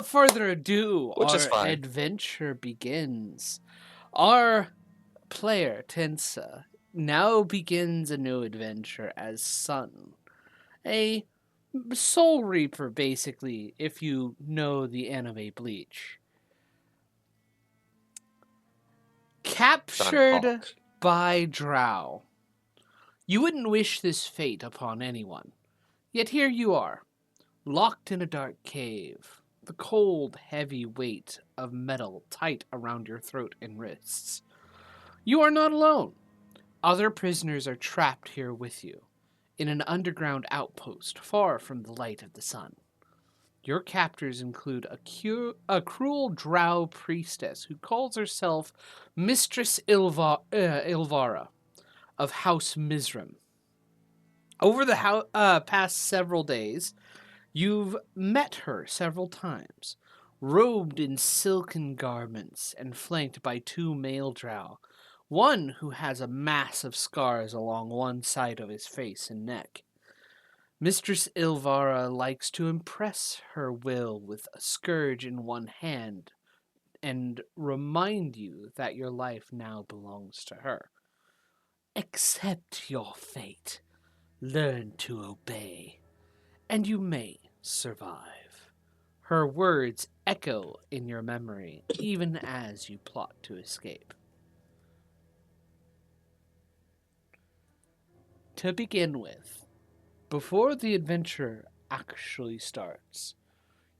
further ado, Which is our fine. adventure begins. Our player, Tensa, now begins a new adventure as Sun, a soul reaper, basically, if you know the anime Bleach. Captured Sunhawk. by Drow. You wouldn't wish this fate upon anyone. Yet here you are, locked in a dark cave, the cold, heavy weight of metal tight around your throat and wrists. You are not alone. Other prisoners are trapped here with you, in an underground outpost far from the light of the sun. Your captors include a cruel drow priestess who calls herself Mistress Ilvara of House Mizram. Over the past several days, you've met her several times, robed in silken garments and flanked by two male drow, one who has a mass of scars along one side of his face and neck. Mistress Ilvara likes to impress her will with a scourge in one hand and remind you that your life now belongs to her. Accept your fate, learn to obey, and you may survive. Her words echo in your memory even as you plot to escape. To begin with, before the adventure actually starts,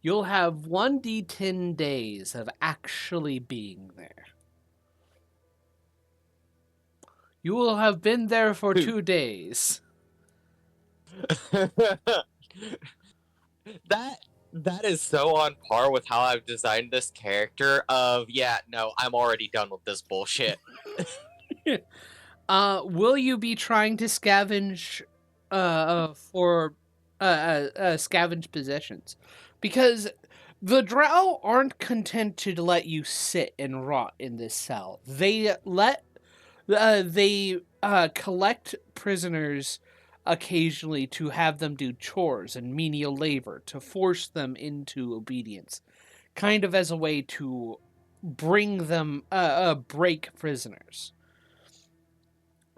you'll have 1d10 days of actually being there. You will have been there for 2 days. That is so on par with how I've designed this character of, yeah, no, I'm already done with this bullshit. Will you be trying to scavenge for scavenge possessions? Because the drow aren't content to let you sit and rot in this cell. They collect prisoners occasionally to have them do chores and menial labor to force them into obedience, kind of as a way to bring them break prisoners.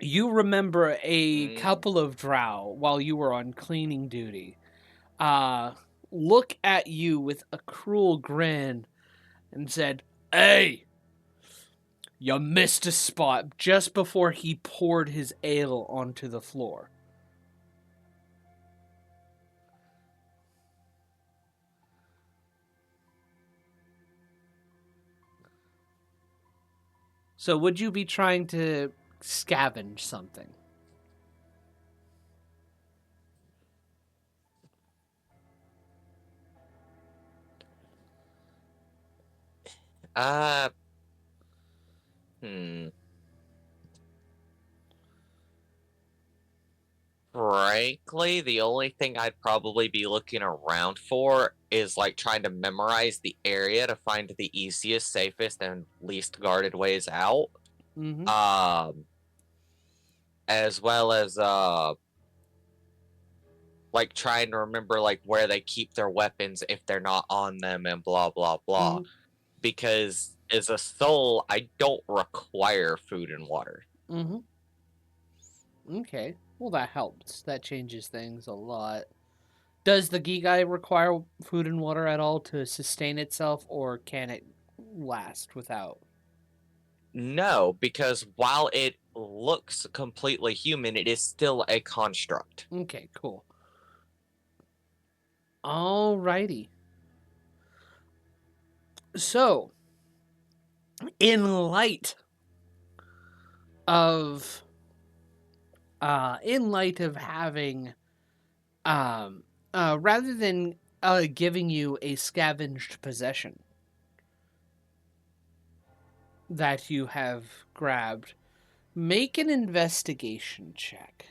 You remember a couple of drow while you were on cleaning duty look at you with a cruel grin and said, "Hey, you missed a spot," just before he poured his ale onto the floor. So would you be trying to scavenge something? Uh, hmm. Frankly, the only thing I'd probably be looking around for is like trying to memorize the area to find the easiest, safest, and least guarded ways out. Mm-hmm. As well as like trying to remember like where they keep their weapons if they're not on them and blah blah blah. Mm-hmm. Because as a soul, I don't require food and water. Mm-hmm. Okay. Well, that helps. That changes things a lot. Does the Gigai require food and water at all to sustain itself, or can it last without? No, because while it looks completely human, it is still a construct. Okay, cool. Alrighty. So, in light of having rather than giving you a scavenged possession that you have grabbed, make an investigation check.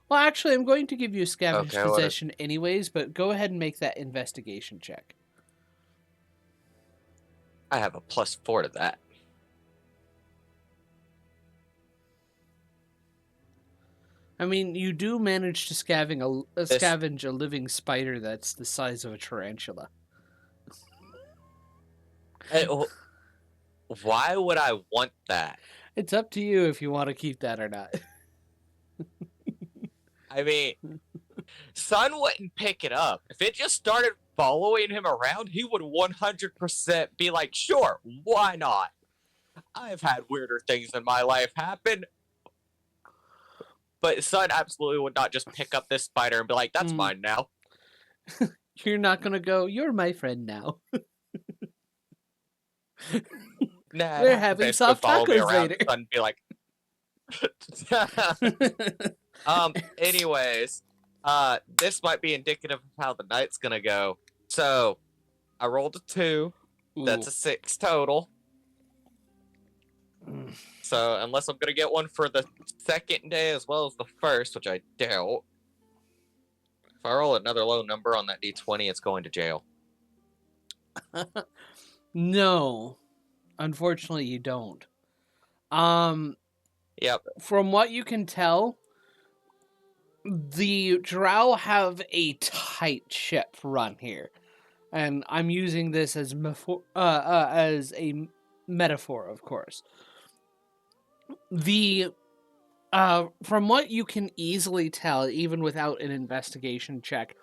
Well, actually, I'm going to give you a scavenged Okay, what is possession anyways, but go ahead and make that investigation check. I have a +4 to that. I mean, you do manage to scavenge a living spider that's the size of a tarantula. Why would I want that? It's up to you if you want to keep that or not. I mean, Sun wouldn't pick it up. If it just started following him around, he would 100% be like, sure, why not? I've had weirder things in my life happen. But Sun absolutely would not just pick up this spider and be like, that's mine now. You're not going to go, you're my friend now. Nah, We're having soft tacos later. Sun be like, anyways, this might be indicative of how the night's gonna go. So, I rolled a 2. Ooh. That's a 6 total. So, unless I'm gonna get one for the second day as well as the first, which I doubt. If I roll another low number on that D20, it's going to jail. No. Unfortunately, you don't. Yep. From what you can tell, the drow have a tight ship run here. And I'm using this as a metaphor, of course. From what you can easily tell, even without an investigation check,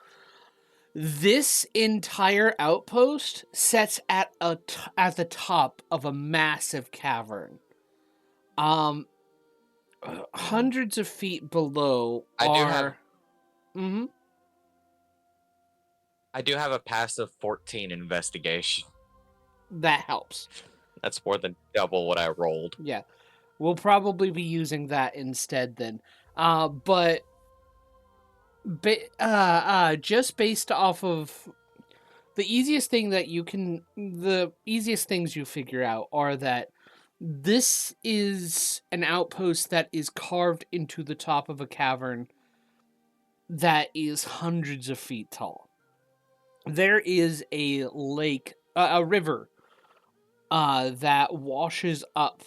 this entire outpost sits at the top of a massive cavern. Hundreds of feet below I do have a passive 14 investigation. That helps. That's more than double what I rolled. Yeah. We'll probably be using that instead then. But just based off of the easiest things you figure out are that this is an outpost that is carved into the top of a cavern that is hundreds of feet tall. There is a lake, a river, that washes up,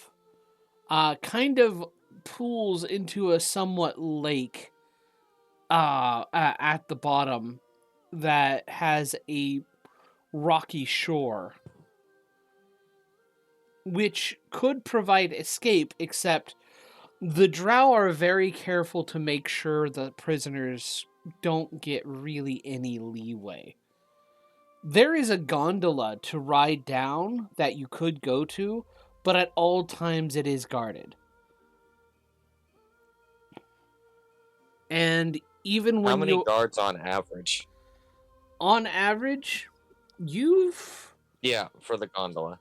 kind of pools into a somewhat lake at the bottom that has a rocky shore, which could provide escape, except the drow are very careful to make sure the prisoners don't get really any leeway. There is a gondola to ride down that you could go to, but at all times it is guarded. And even when how many guards on average? On average, for the gondola.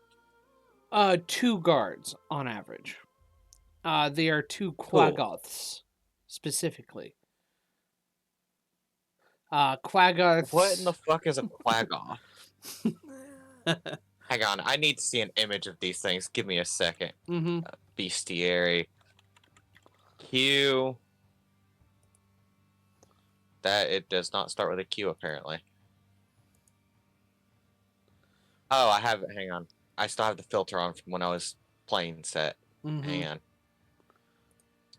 2 guards on average. They are 2 Quaggoths, specifically. Quaggoths. What in the fuck is a Quaggoth? Hang on, I need to see an image of these things. Give me a second. Bestiary. Q. That it does not start with a Q, apparently. Oh, I have it. Hang on. I still have the filter on from when I was playing set. Hang on.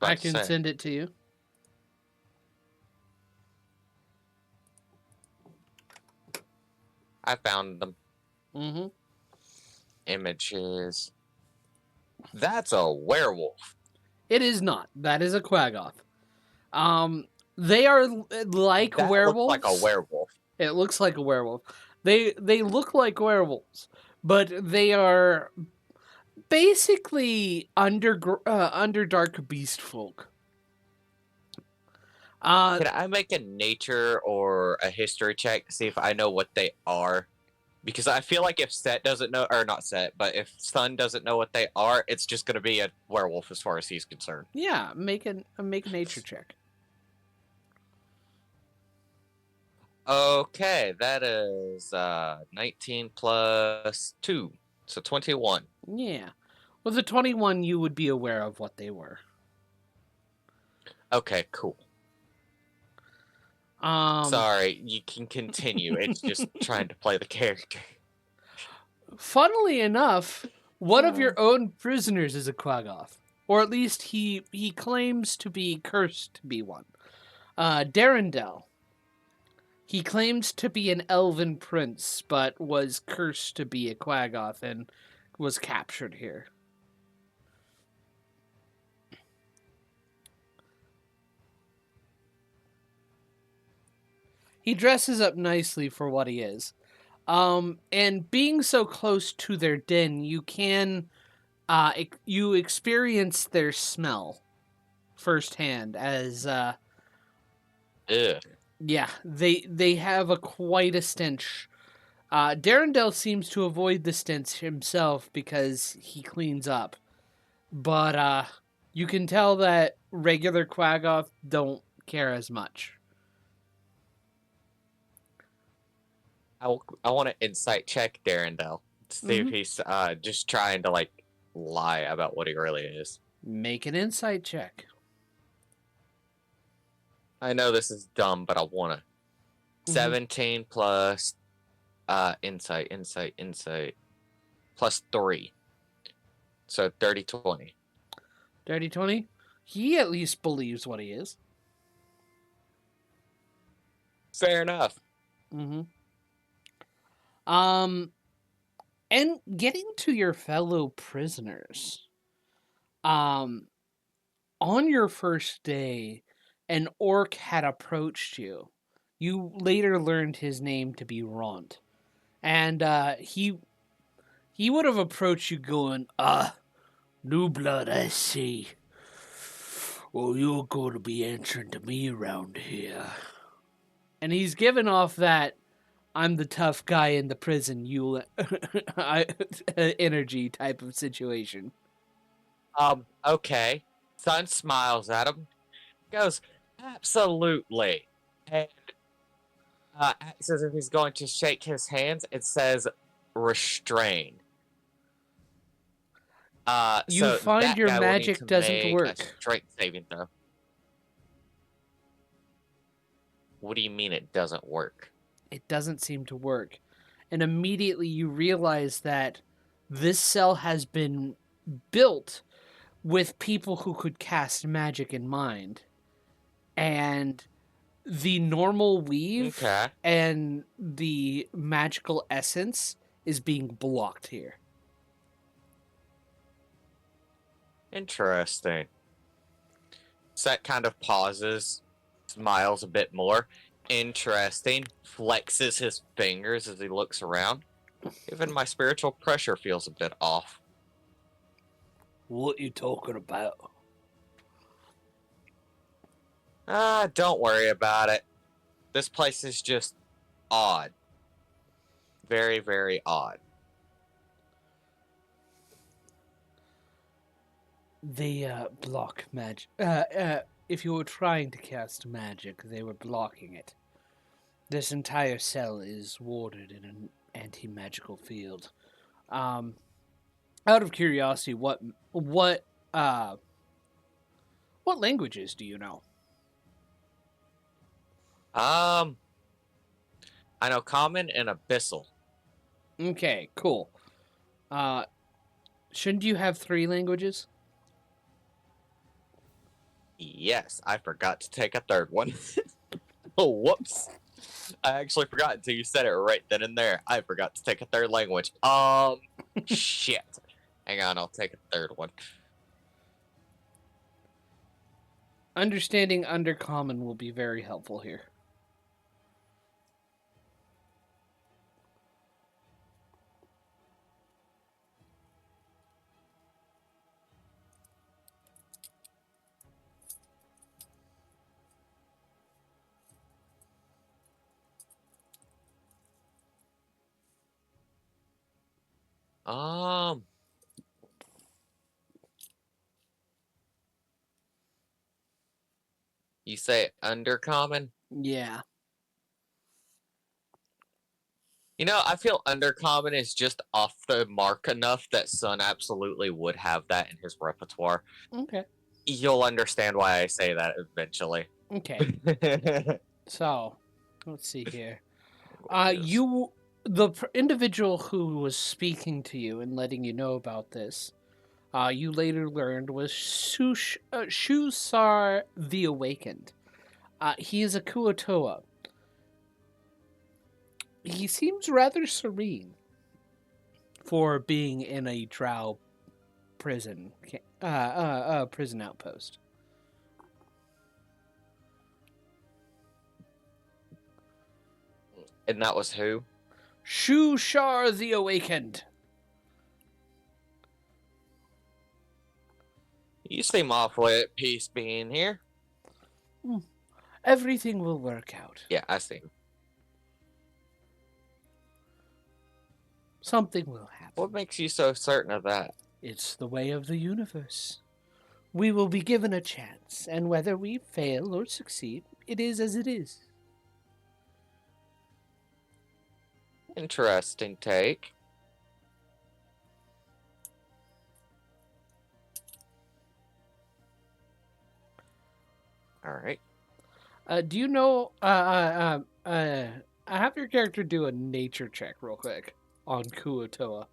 I can send it to you. I found them. Images. That's a werewolf. It is not. That is a Quaggoth. They are like werewolves. Looks like a werewolf. It looks like a werewolf. They look like werewolves, but they are basically Underdark beast folk. Can I make a nature or a history check to see if I know what they are? Because I feel like if Set doesn't know, or not Set, but if Sun doesn't know what they are, it's just going to be a werewolf as far as he's concerned. Yeah, make a nature check. Okay, that is 19 plus 2, so 21. Yeah. Well, the 21, you would be aware of what they were. Okay, cool. Sorry, you can continue. It's just trying to play the character. Funnily enough, one of your own prisoners is a Quaggoth. Or at least he claims to be cursed to be one. Darendel. He claims to be an elven prince, but was cursed to be a Quaggoth and was captured here. He dresses up nicely for what he is. And being so close to their den, you can you experience their smell firsthand as Ugh. yeah, they have a quite a stench. Darendel seems to avoid the stench himself because he cleans up. But you can tell that regular Quaggoth don't care as much. I want to insight check Darendel to see if Mm-hmm. he's just trying to like lie about what he really is. Make an insight check. I know this is dumb, but I wanna. Mhm. 17 plus insight plus 3. So 30-20. Dirty 20. He at least believes what he is. Fair enough. Mm-hmm. Um, and getting to your fellow prisoners. On your first day, an orc had approached you. You later learned his name to be Ront. And he would have approached you going, new blood, I see. Well, you're going to be answering to me around here. And he's given off that I'm the tough guy in the prison, you energy type of situation. Okay. Sun smiles at him, goes, absolutely. And acts as if he's going to shake his hands. It says restrain. You So find that your guy will need magic to doesn't make a work. strength saving throw. What do you mean it doesn't work? It doesn't seem to work. And immediately you realize that this cell has been built with people who could cast magic in mind. And the normal weave Okay. and the magical essence is being blocked here. Interesting. Set kind of pauses, smiles a bit more. Interesting. Flexes his fingers as he looks around. Even my spiritual pressure feels a bit off. What you talking about? Don't worry about it. This place is just odd. Very, very odd. They block magic. If you were trying to cast magic, they were blocking it. This entire cell is warded in an anti-magical field. Um, Out of curiosity, what languages do you know? I know common and abyssal. Okay, cool. Uh, shouldn't you have 3 languages? Yes, I forgot to take a third one. Oh, whoops. I actually forgot until you said it right then and there. I forgot to take a third language. Shit. Hang on, I'll take a third one. Understanding Undercommon will be very helpful here. Um, you say undercommon? Yeah. You know, I feel undercommon is just off the mark enough that Sun absolutely would have that in his repertoire. Okay. You'll understand why I say that eventually. Okay. So, let's see here. Languages. The individual who was speaking to you and letting you know about this, you later learned was Shusar the Awakened. He is a Kuotoa. He seems rather serene for being in a drow prison, prison outpost. And that was who? Shushar the Awakened. You seem awfully at peace being here. Everything will work out. Yeah, I see. Something will happen. What makes you so certain of that? It's the way of the universe. We will be given a chance, and whether we fail or succeed, it is as it is. Interesting take. All right. Do you know? Have your character do a nature check real quick on Kuotoa.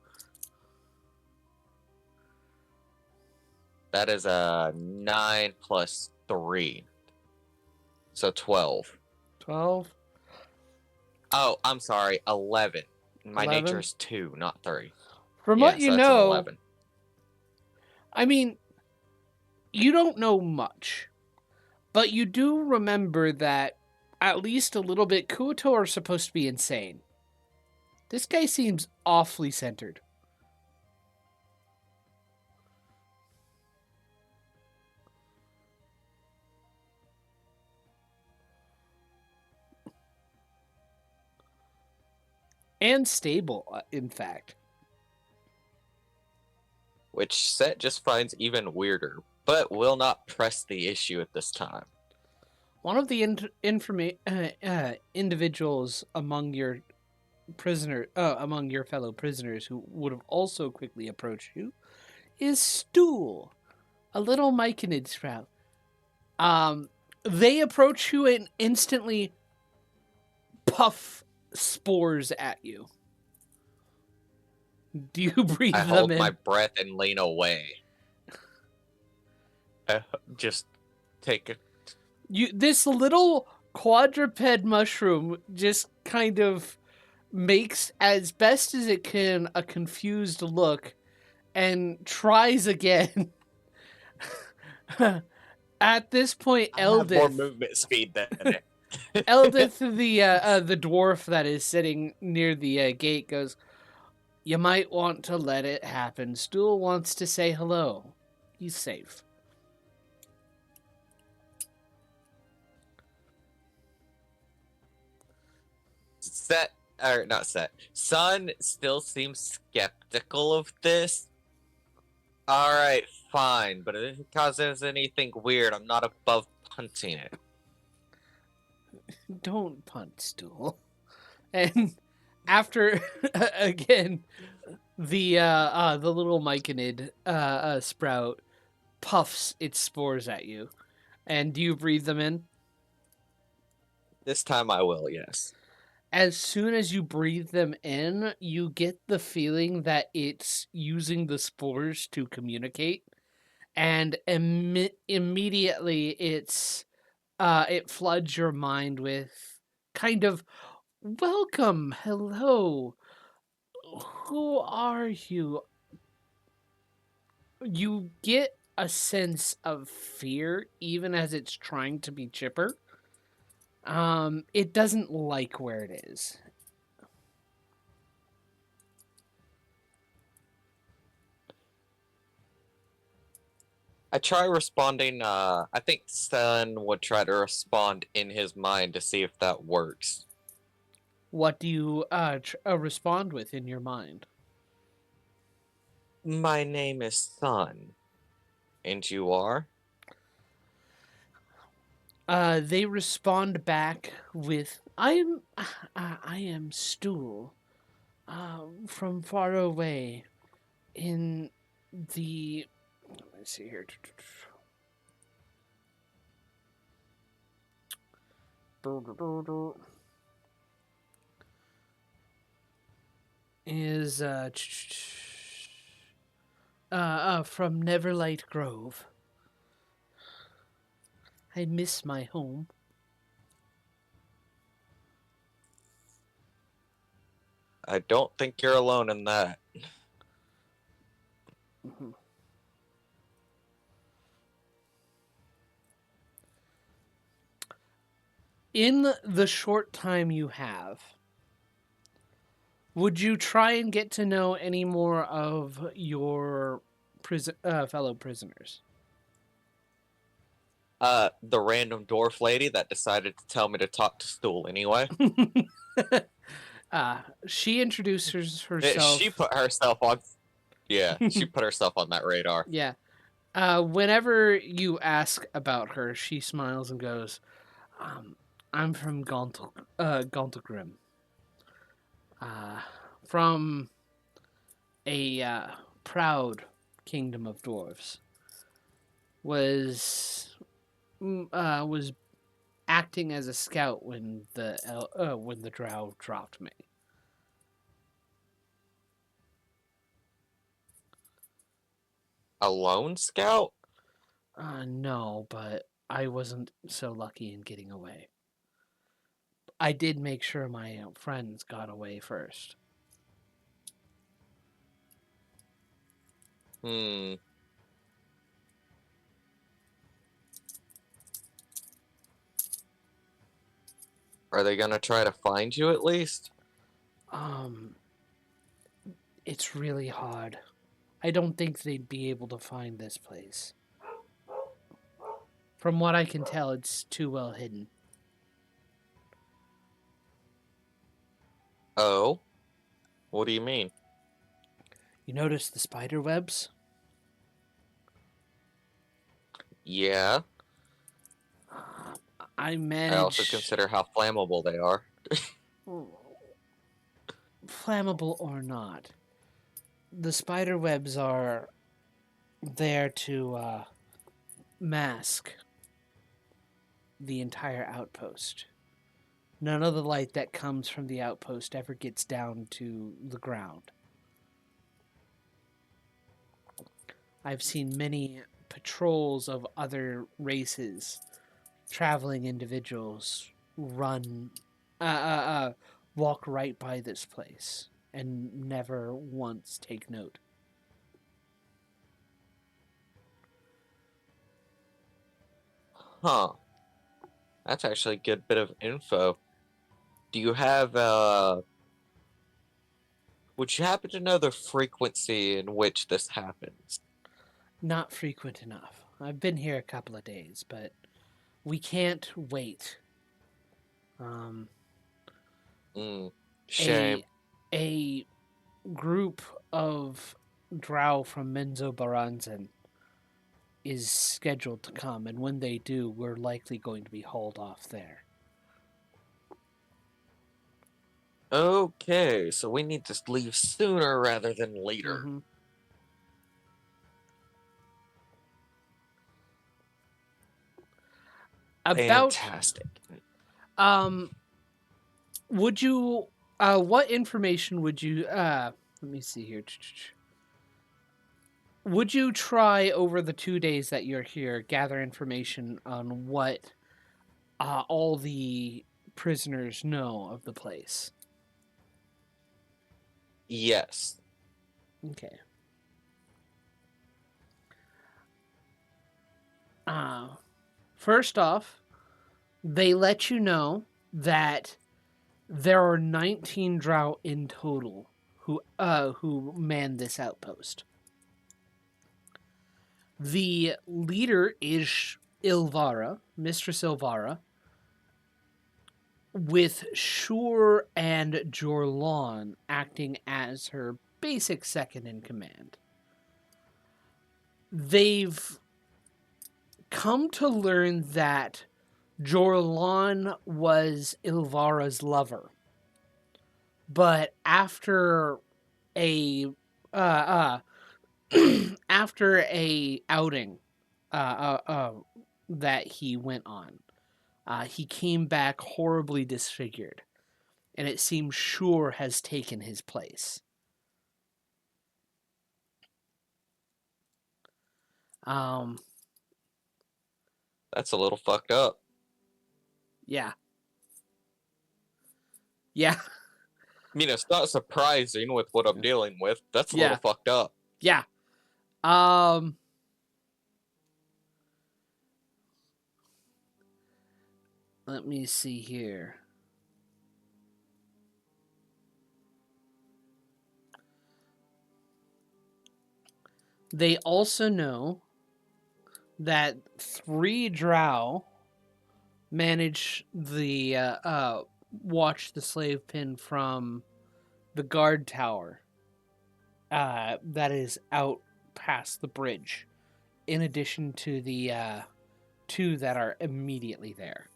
That is a 9 plus 3. So 12. 12. Oh, I'm sorry. 11. My 11? nature is 2, not 3. From Yeah, what you so that's an know, 11. I mean, you don't know much, but you do remember that at least a little bit. Kuotoa are supposed to be insane. This guy seems awfully centered. And stable, in fact. Which Set just finds even weirder, but will not press the issue at this time. One of the individuals among your among your fellow prisoners who would have also quickly approached you is Stool, a little myconid sprout. They approach you and instantly puff spores at you. Do you breathe I them hold in? my breath and lean away. Just take a... This little quadruped mushroom just kind of makes, as best as it can, a confused look and tries again. At this point, I have more Eldith, movement speed than it. Eldith, the dwarf that is sitting near the gate, goes, "You might want to let it happen. Stool wants to say hello. He's safe." Sun still seems skeptical of this. Alright, fine, but if it causes anything weird, I'm not above punting it. Don't punt, Stool. And after again, the little myconid sprout puffs its spores at you. And do you breathe them in? This time I will, yes. As soon as you breathe them in, you get the feeling that it's using the spores to communicate, and immediately it floods your mind with kind of welcome, hello, who are you? You get a sense of fear even as it's trying to be chipper. It doesn't like where it is. I try responding, I think Sun would try to respond in his mind to see if that works. What do you respond with in your mind? My name is Sun. And you are? They respond back with, I am Stool, from far away in the, let's see here. Is, from Neverlight Grove. I miss my home. I don't think you're alone in that. Mm-hmm. In the short time you have, would you try and get to know any more of your fellow prisoners? The random dwarf lady that decided to tell me to talk to Stool anyway. She introduces She herself. put herself on. Yeah, she put herself on that radar. Yeah. Whenever you ask about her, she smiles and goes, I'm from Gauntlgrim. Uh, from a proud kingdom of dwarves. Was acting as a scout when the drow dropped me. A lone scout? No, but I wasn't so lucky in getting away. I did make sure my friends got away first. Hmm. Are they gonna try to find you at least? Um, it's really hard. I don't think they'd be able to find this place. From what I can tell, it's too well hidden. Oh? What do you mean? You notice the spider webs? Yeah. I I also managed, consider how flammable they are. flammable or not, the spider webs are there to mask the entire outpost. None of the light that comes from the outpost ever gets down to the ground. I've seen many patrols of other races, traveling individuals, run, uh, uh, uh, walk right by this place and never once take note. Huh. That's actually a good bit of info. Do you have, would you happen to know the frequency in which this happens? Not frequent enough. I've been here a couple of days, but we can't wait. Um, Hmm. a Shame. a group of drow from Menzo Baranzan is scheduled to come, and when they do, we're likely going to be hauled off there. Okay, so we need to leave sooner rather than later. Mm-hmm. About Fantastic. um, would you what information would you let me see here. Would you try over the 2 days that you're here gather information on what all the prisoners know of the place? Yes. Okay. First off, they let you know that there are 19 drow in total who man this outpost. The leader is Ilvara, Mistress Ilvara, with Shur and Jorlon acting as her basic second in command. They've come to learn that Jorlon was Ilvara's lover, but after a uh, after a outing that he went on, he came back horribly disfigured, and it seems Shur has taken his place. Um, That's a little fucked up. yeah, yeah. it's not surprising with what I'm dealing with. That's a little fucked up. Yeah. Let me see here. They also know that 3 drow manage the watch the slave pin from the guard tower that is out past the bridge, in addition to the 2 that are immediately there.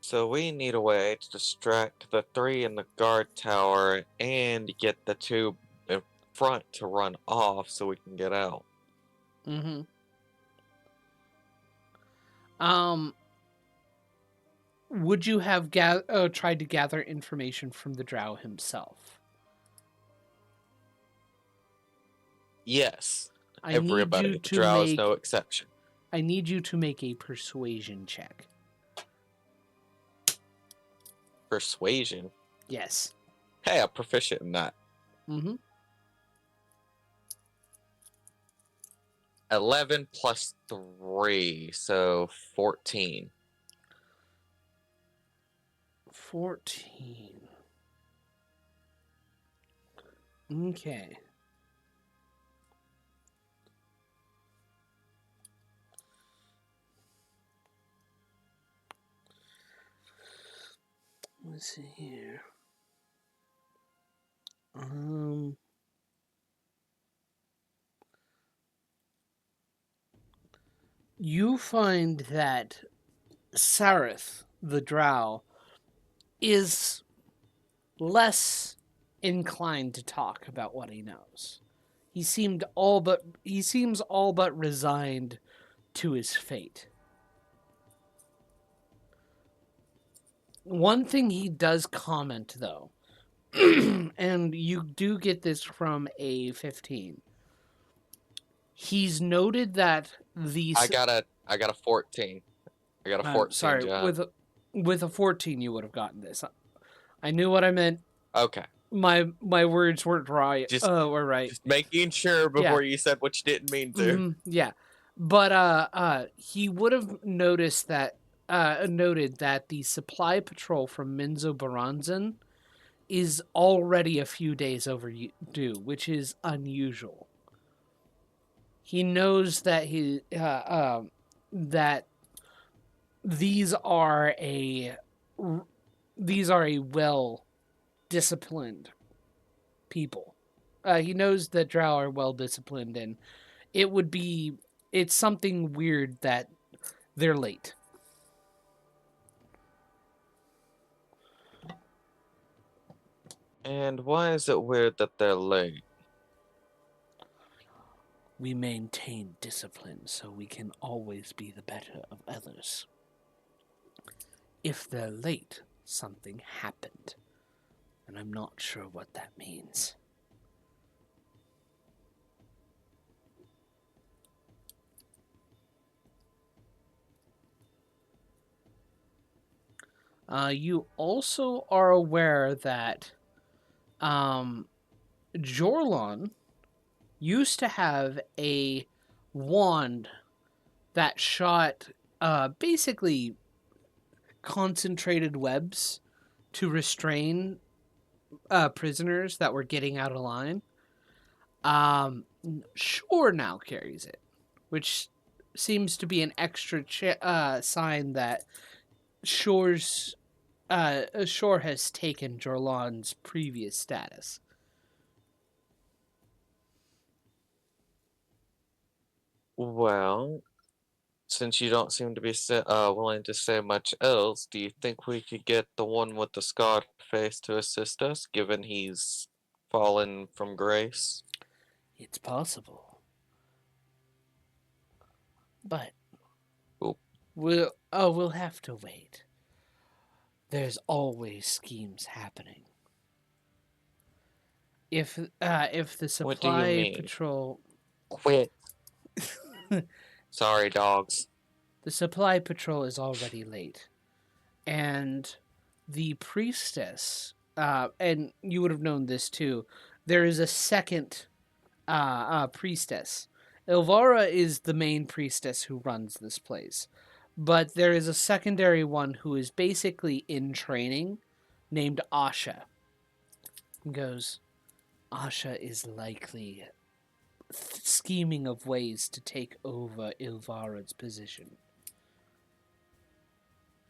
So we need a way to distract the 3 in the guard tower and get the 2 in front to run off so we can get out. Mm-hmm. Would you have tried to gather information from the drow himself? Yes. I Everybody. need you The to drow is make. no exception. I need you to make a persuasion check. Persuasion? Yes. Hey, I'm proficient in that. Mm-hmm. 11 plus 3, so 14. 14. Okay. Let's see here. You find that Sarith, the drow, is less inclined to talk about what he knows. He seems all but resigned to his fate. One thing he does comment, though, and you do get this from a 15. He's noted that the I got a 14. I got a 14, sorry, John. with a 14 you would have gotten this. I knew what I meant. Okay. My words weren't right. Were right. Just making sure before you said what you didn't mean to. Mm-hmm, yeah. But he would have noticed that noted that the supply patrol from Minzo Baranzan is already a few days overdue, which is unusual. He knows that that these are a well disciplined people. He knows that drow are well disciplined, and it's something weird that they're late. And why is it weird that they're late? We maintain discipline so we can always be the better of others. If they're late, something happened, and I'm not sure what that means. You also are aware that Jorlon used to have a wand that shot basically concentrated webs to restrain prisoners that were getting out of line. Shore now carries it, which seems to be an extra sign that Shore has taken Jorlon's previous status. Well, since you don't seem to be willing to say much else, do you think we could get the one with the scarred face to assist us, given he's fallen from grace? It's possible. But Oop. we'll have to wait. There's always schemes happening. If the supply patrol Quit. Sorry, dogs. The supply patrol is already late. And the priestess, and you would have known this too, there is a second priestess. Ilvara is the main priestess who runs this place. But there is a secondary one who is basically in training named Asha. He goes, Asha is likely scheming of ways to take over Ilvara's position.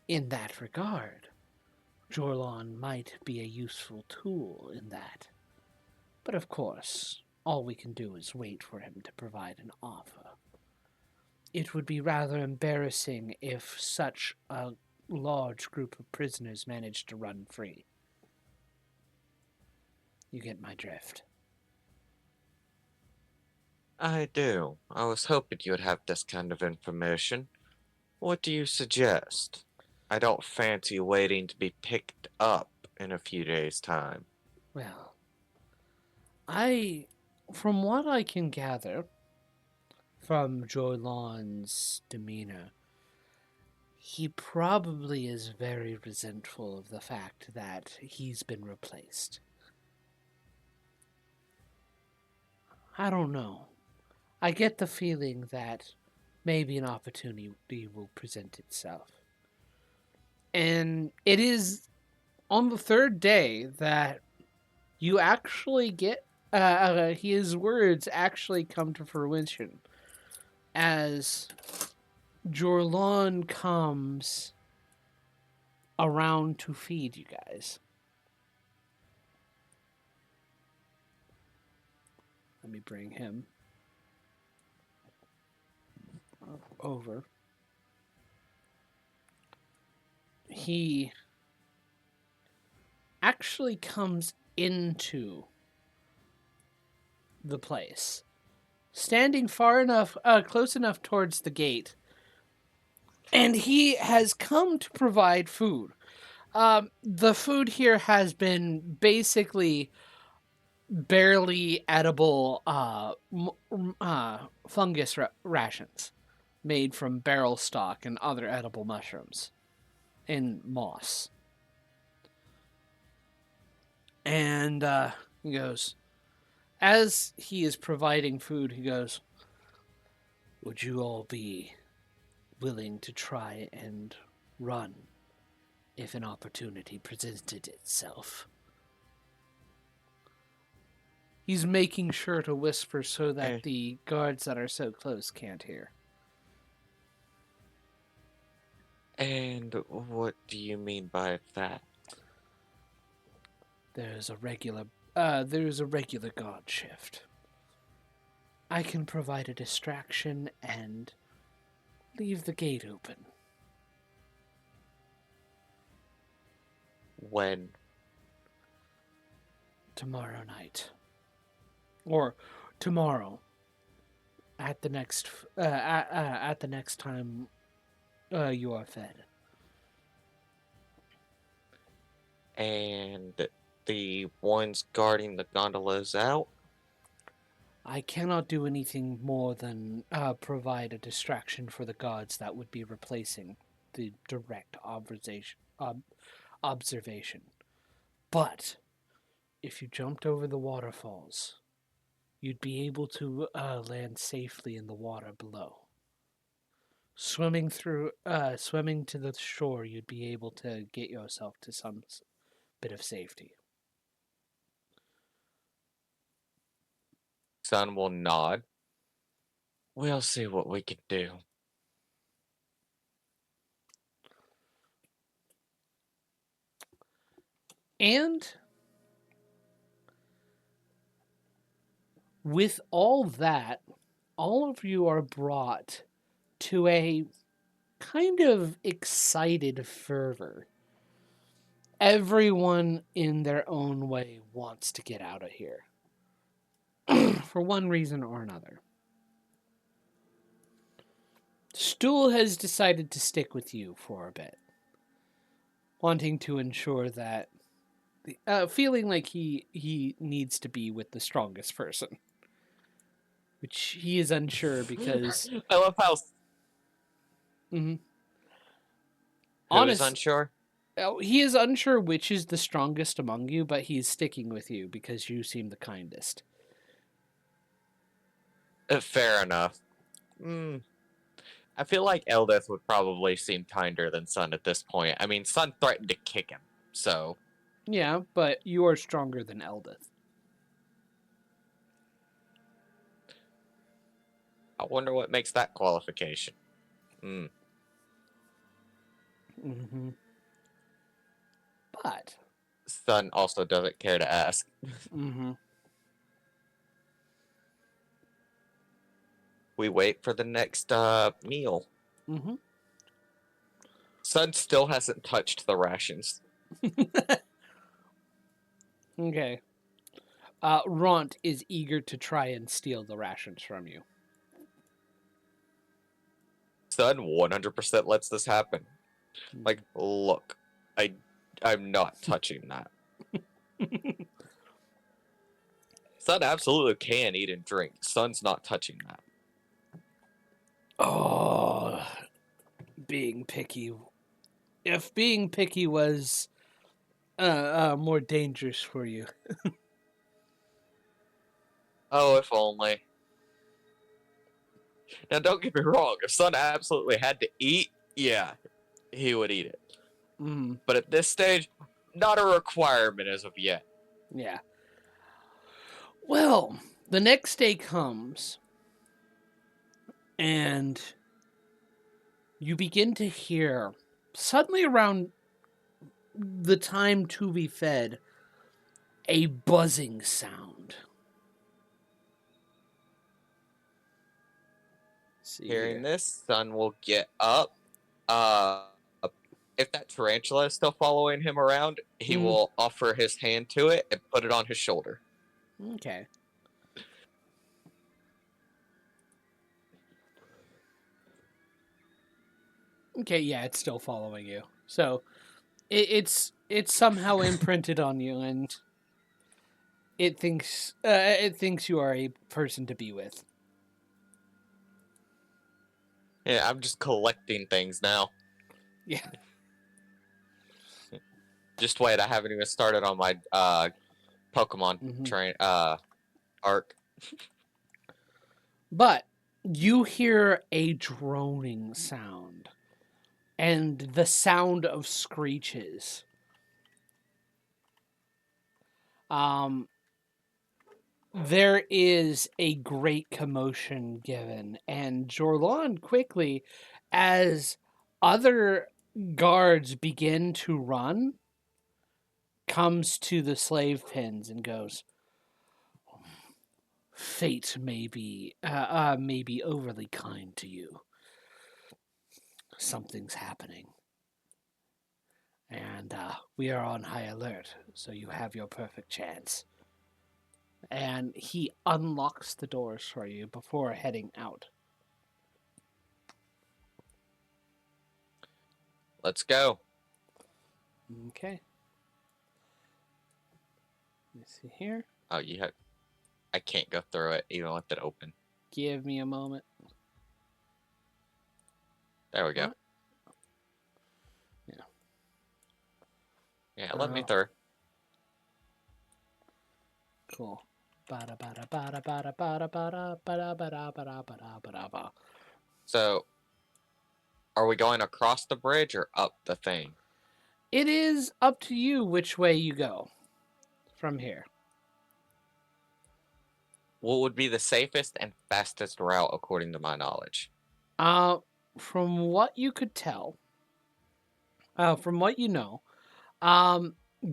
In that regard, Jorlon might be a useful tool in that. But of course, all we can do is wait for him to provide an offer. It would be rather embarrassing if such a large group of prisoners managed to run free. You get my drift. I do. I was hoping you'd have this kind of information. What do you suggest? I don't fancy waiting to be picked up in a few days' time. Well, from what I can gather from Jorlon's demeanor, he probably is very resentful of the fact that he's been replaced. I don't know. I get the feeling that maybe an opportunity will present itself. And it is on the third day that you actually get his words actually come to fruition as Jorlon comes around to feed you guys. Let me bring him over. He actually comes into the place, standing close enough towards the gate, and he has come to provide food. The food here has been basically barely edible fungus rations made from barrel stalk and other edible mushrooms and moss. And he goes, as he is providing food, he goes, would you all be willing to try and run if an opportunity presented itself? He's making sure to whisper so that the guards that are so close can't hear. And what do you mean by that? There's a regular guard shift. I can provide a distraction and leave the gate open. When? Tomorrow night. Or tomorrow. At the next time you are fed. And the ones guarding the gondolas out? I cannot do anything more than provide a distraction for the guards that would be replacing the direct observation. But if you jumped over the waterfalls, you'd be able to land safely in the water below. Swimming to the shore, you'd be able to get yourself to some bit of safety. Sun will nod. We'll see what we can do. And with all that, all of you are brought to a kind of excited fervor. Everyone in their own way wants to get out of here. For one reason or another. Stool has decided to stick with you for a bit. Wanting to ensure that feeling like he needs to be with the strongest person. Which he is unsure because I love how Mm-hmm. Who is Honest, unsure? he is unsure which is the strongest among you, but he's sticking with you because you seem the kindest. Fair enough. I feel like Eldith would probably seem kinder than Sun at this point. I mean, Sun threatened to kick him, so Yeah, but you are stronger than Eldith. I wonder what makes that qualification. Mm-hmm. But. Sun also doesn't care to ask. Mm-hmm. We wait for the next meal. Mm-hmm. Sun still hasn't touched the rations. Okay. Ront is eager to try and steal the rations from you. Sun 100% lets this happen. Like, look, I'm not touching that. Sun absolutely can eat and drink. Sun's not touching that. Oh, being picky. If being picky was more dangerous for you. Oh, if only. Now, don't get me wrong. If Sun absolutely had to eat, yeah, he would eat it. Mm, But at this stage, not a requirement as of yet. yeah. Well, the next day comes, and you begin to hear, suddenly around the time to be fed, a buzzing sound. See Hearing here. this, Sun will get up. If that tarantula is still following him around, he will offer his hand to it and put it on his shoulder. Okay. Okay, yeah, it's still following you. So it's somehow imprinted on you, and it thinks you are a person to be with. Yeah, I'm just collecting things now. Yeah. Just wait, I haven't even started on my Pokemon train arc. But you hear a droning sound and the sound of screeches. There is a great commotion given, and Jorlon quickly, as other guards begin to run, comes to the slave pens and goes, "Fate may be overly kind to you. Something's happening, and we are on high alert, so you have your perfect chance." And he unlocks the doors for you before heading out. Let's go. Okay. Let's see here. Oh, I can't go through it even with it open. Give me a moment. There we go. What? Yeah. Yeah, let me through. Cool. So, are we going across the bridge or up the thing? It is up to you which way you go from here. What would be the safest and fastest route according to my knowledge? From what you could tell, from what you know,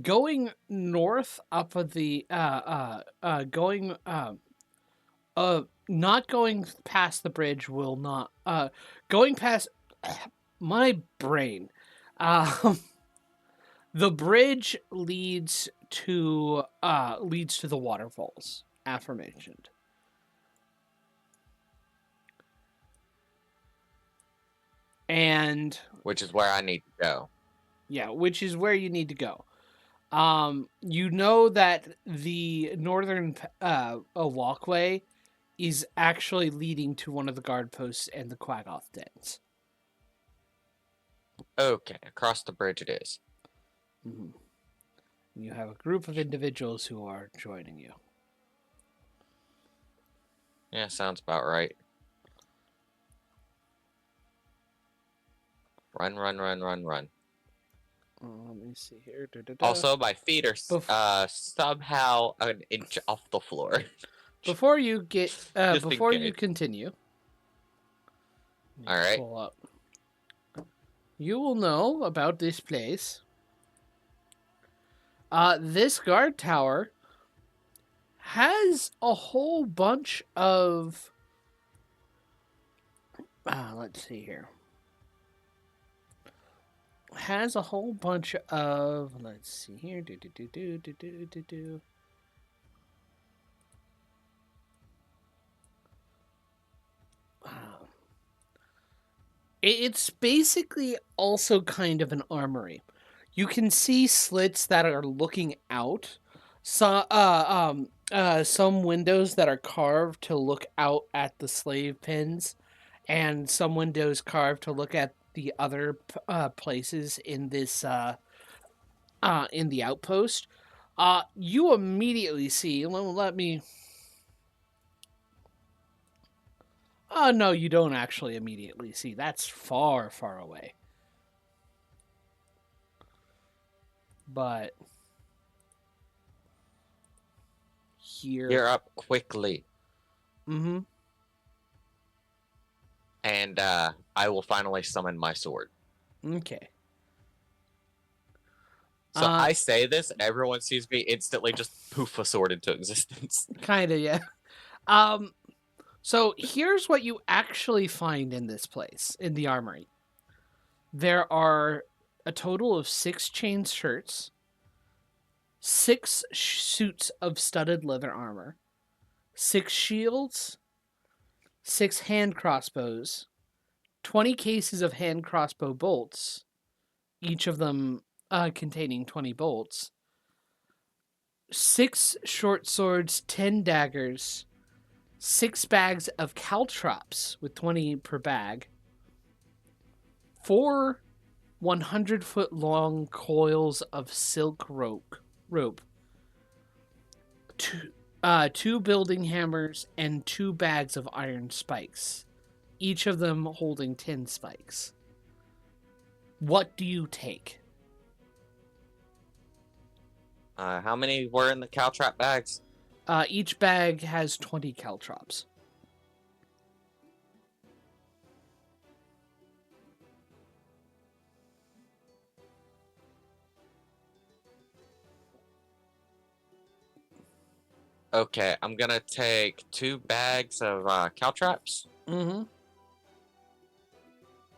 going north up of the not going past the bridge will not going past my brain. The bridge leads to the waterfalls aforementioned. And Which is where I need to go. yeah, which is where you need to go. You know that the northern walkway is actually leading to one of the guard posts and the Quaggoth dens. Okay, across the bridge it is. Mm-hmm. You have a group of individuals who are joining you. Yeah, sounds about right. Run, run, run, run, run. Let me see here. Also, my feet are Bef- somehow an inch off the floor. Before you get, Just in before you case. continue, All right. pull up. You will know about this place. This guard tower has a whole bunch of. Let's see here. Has a whole bunch of. Let's see here. Uh, It's basically also kind of an armory. You can see slits that are looking out. Some windows that are carved to look out at the slave pens, and some windows carved to look at the other places in this in the outpost. You immediately see. Let me. Oh no, you don't actually immediately see. That's far, far away. But here. You're up quickly. Mm-hmm. And I will finally summon my sword. Okay. So I say this, and everyone sees me instantly just poof a sword into existence. Kind of, yeah. So here's what you actually find in this place, in the armory. There are a total of 6 chain shirts, 6 suits of studded leather armor, 6 shields, 6 hand crossbows, 20 cases of hand crossbow bolts, each of them containing 20 bolts, 6 short swords, 10 daggers, 6 bags of caltrops with 20 per bag, 4 100-foot long coils of silk rope, 2 building hammers, and 2 bags of iron spikes, each of them holding 10 spikes. What do you take? How many were in the caltrop bags? Each bag has 20 caltrops. Okay, I'm gonna take 2 bags of caltrops. Mm-hmm.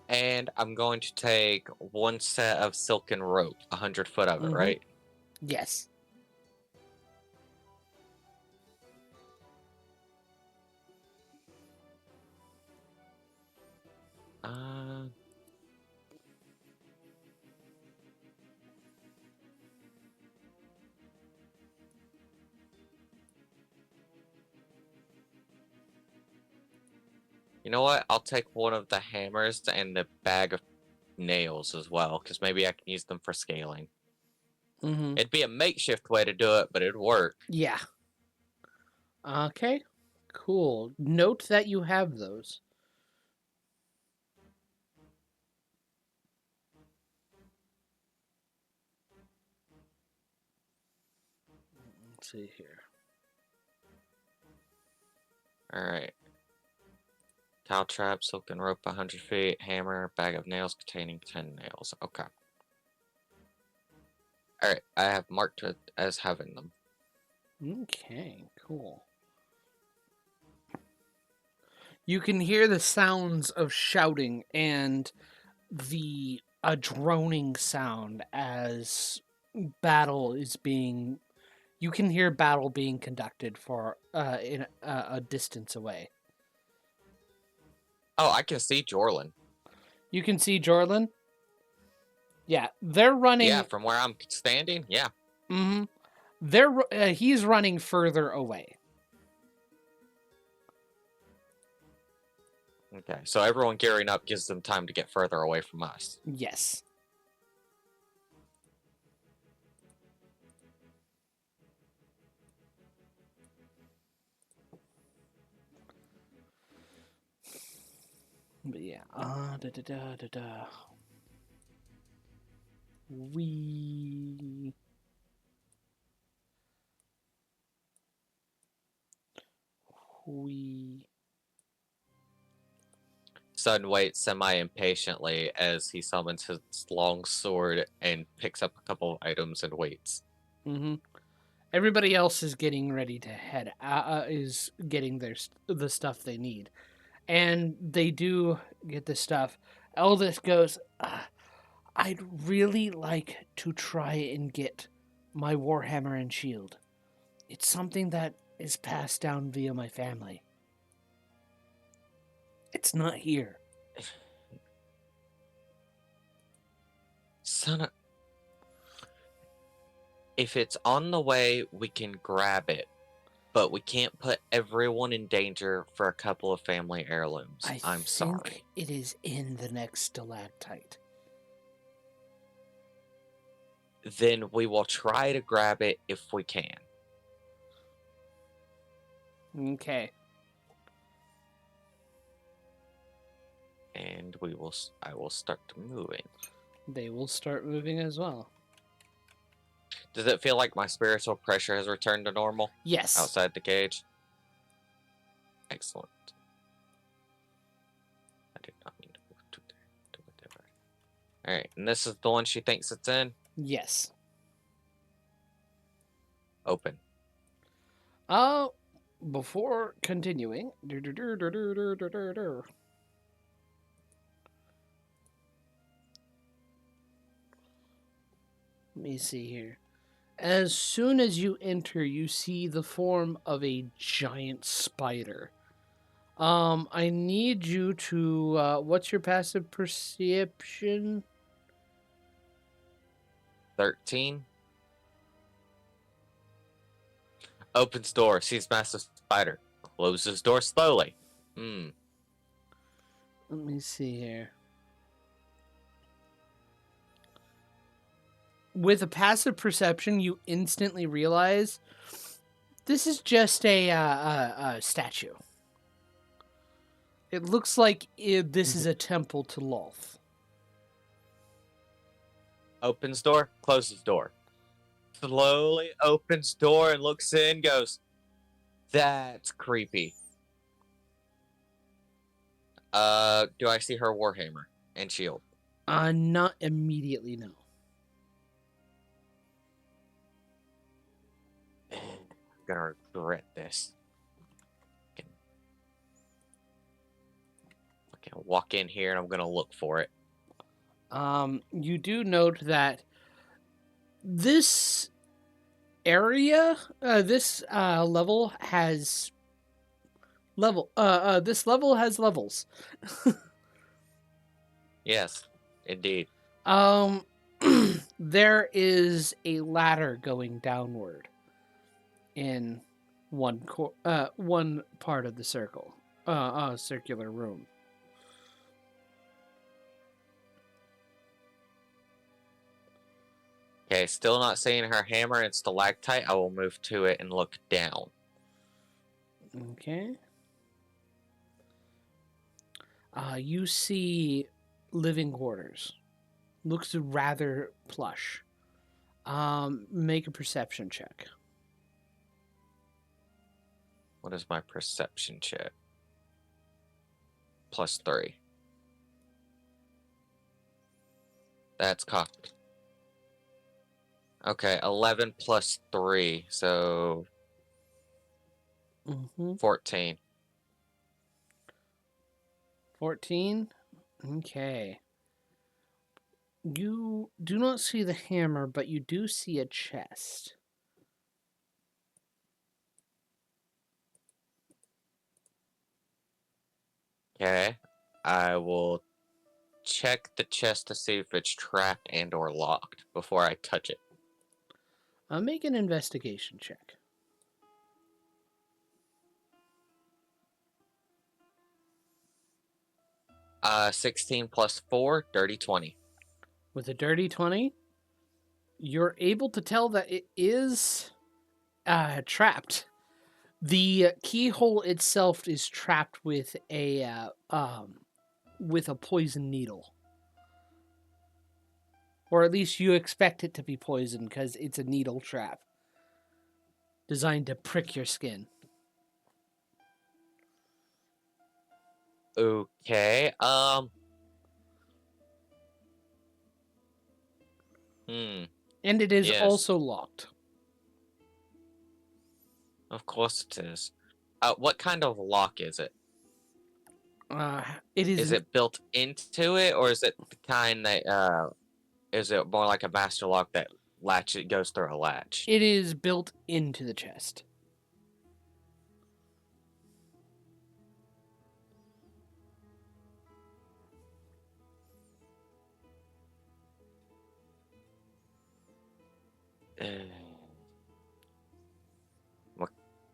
And I'm going to take 1 set of silken rope, 100 foot of it, right? Yes. Uh, you know what? I'll take one of the hammers and the bag of nails as well, because maybe I can use them for scaling. Mm-hmm. It'd be a makeshift way to do it, but it'd work. Yeah. Okay. Cool. Note that you have those. Let's see here. Alright. Caltrap, silken rope, 100 feet, hammer, bag of nails containing 10 nails. Okay. Alright, I have marked it as having them. Okay, cool. You can hear the sounds of shouting and the a droning sound as battle is being. You can hear battle being conducted for in a distance away. Oh, I can see Jorlin. You can see Jorlin. Yeah, they're running. Yeah, from where I'm standing, yeah. Mm-hmm. He's running further away. Okay, so everyone gearing up gives them time to get further away from us. Yes. But yeah, da da da da da. We Sun waits semi-impatiently as he summons his long sword and picks up a couple of items and waits. Mm-hmm. Everybody else is getting ready to head. Is getting the stuff they need, and they do get the stuff. Eldest goes, I'd really like to try and get my warhammer and shield. It's something that is passed down via my family. It's not here. Son of... If it's on the way, we can grab it. But we can't put everyone in danger for a couple of family heirlooms. I'm sorry. It is in the next stalactite. Then we will try to grab it if we can. Okay. And I will start moving. They will start moving as well. Does it feel like my spiritual pressure has returned to normal? Yes. Outside the cage? Excellent. I did not mean to move to there. Alright, and this is the one she thinks it's in? Yes. Open. Before continuing, let me see here. As soon as you enter, you see the form of a giant spider. I need you to, what's your passive perception? 13. Opens door, sees massive spider. Closes door slowly. Let me see here. With a passive perception, you instantly realize this is just a statue. It looks like this is a temple to Lolth. Opens door, closes door. Slowly opens door and looks in, goes, that's creepy. Do I see her warhammer and shield? Not immediately, no. I'm gonna regret this. I can walk in here and I'm gonna look for it. You do note that this area, this level has this level has levels. Yes, indeed. There is a ladder going downward in one part of the circular room. Okay, still not seeing her hammer and stalactite. I will move to it and look down. Okay. You see living quarters. Looks rather plush. Make a perception check. What is my perception check? +3. That's cocked. Okay, 11 plus 3, so 14. 14? Okay. You do not see the hammer, but you do see a chest. Okay, I will check the chest to see if it's trapped and or locked before I touch it. Make an investigation check. 16 plus 4, dirty 20. With a dirty 20, you're able to tell that it is trapped. The keyhole itself is trapped with a poison needle. Or at least you expect it to be poisoned because it's a needle trap designed to prick your skin. Okay. And it is Yes. also locked. Of course it is. What kind of lock is it? It is. Is it built into it, or is it the kind that is it more like a master lock that it goes through a latch? It is built into the chest.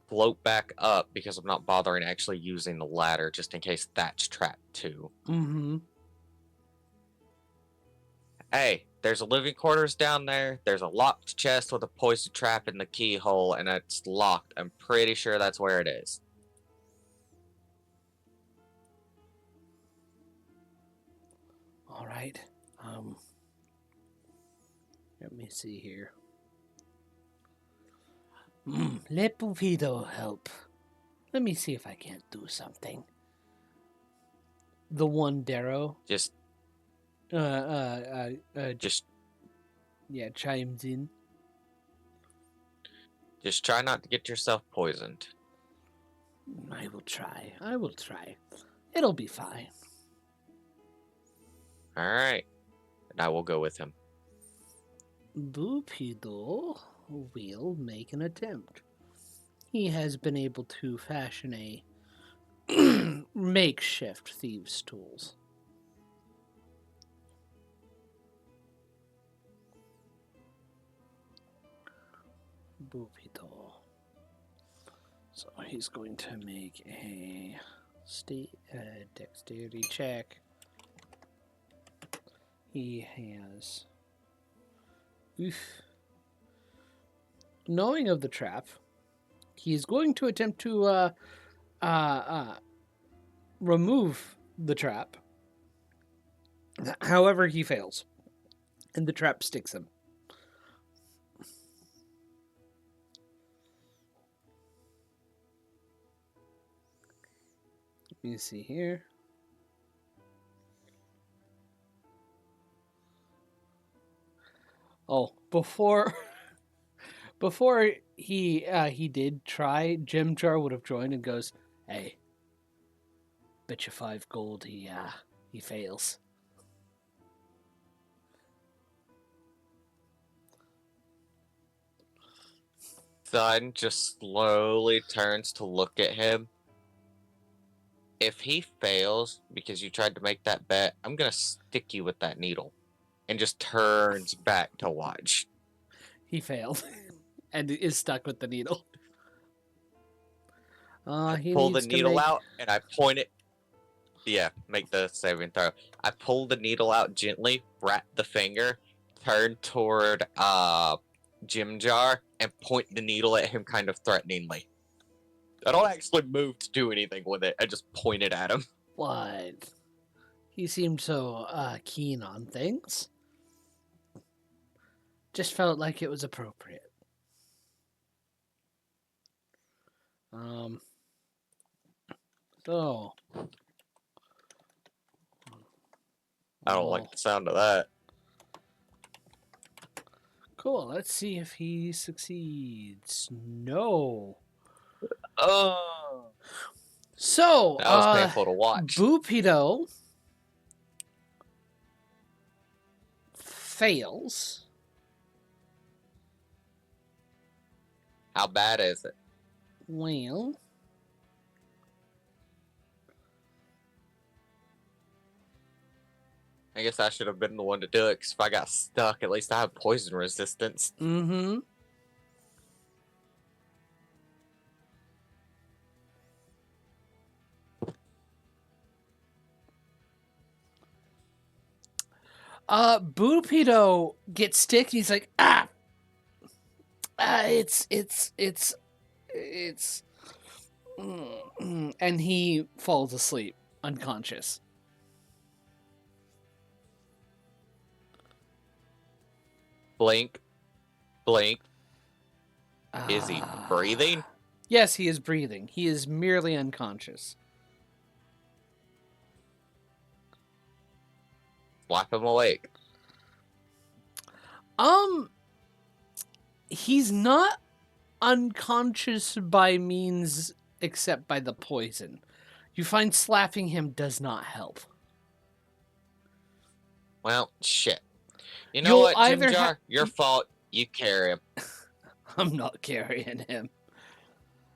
Float back up because I'm not bothering actually using the ladder just in case that's trapped too. Mm-hmm. Hey, there's a living quarters down there. There's a locked chest with a poison trap in the keyhole, and it's locked. I'm pretty sure that's where it is. All right. Let me see here. Let Bupido help. Let me see if I can't do something. The one Darrow. Just yeah, chimes in. Just try not to get yourself poisoned. I will try. It'll be fine. All right. And I will go with him. Bupido will make an attempt. He has been able to fashion a makeshift thieves' tools. Bupido. So he's going to make a dexterity check. He has... Knowing of the trap, he is going to attempt to remove the trap. However, he fails, and the trap sticks him. Let me see here. Oh, before he did try, Jim Jar would have joined and goes, "Hey, bet you 5 gold he fails." Sun just slowly turns to look at him. If he fails because you tried to make that bet, I'm gonna stick you with that needle. And just turns back to watch. He failed and is stuck with the needle. I He pull the needs to needle make... out and I point it. Yeah, make the saving throw. I pull the needle out gently, wrap the finger, turn toward Jim Jar, and point the needle at him kind of threateningly. I don't actually move to do anything with it. I just point it at him. What? He seemed so keen on things. Just felt like it was appropriate. So I don't like the sound of that. Cool. Let's see if he succeeds. No. Oh. So, that was painful to watch. Bupido fails. How bad is it? Well, I guess I should have been the one to do it, because if I got stuck, at least I have poison resistance. mm-hmm. Bupido gets sticky. He's like, it's, and he falls asleep, unconscious. Blink. Blink. Is he breathing? Yes, he is breathing. He is merely unconscious. Slap him awake. He's not unconscious by means except by the poison. You find slapping him does not help. Well, shit. You know You'll what, Jim either Jar? Your fault. You carry him. I'm not carrying him.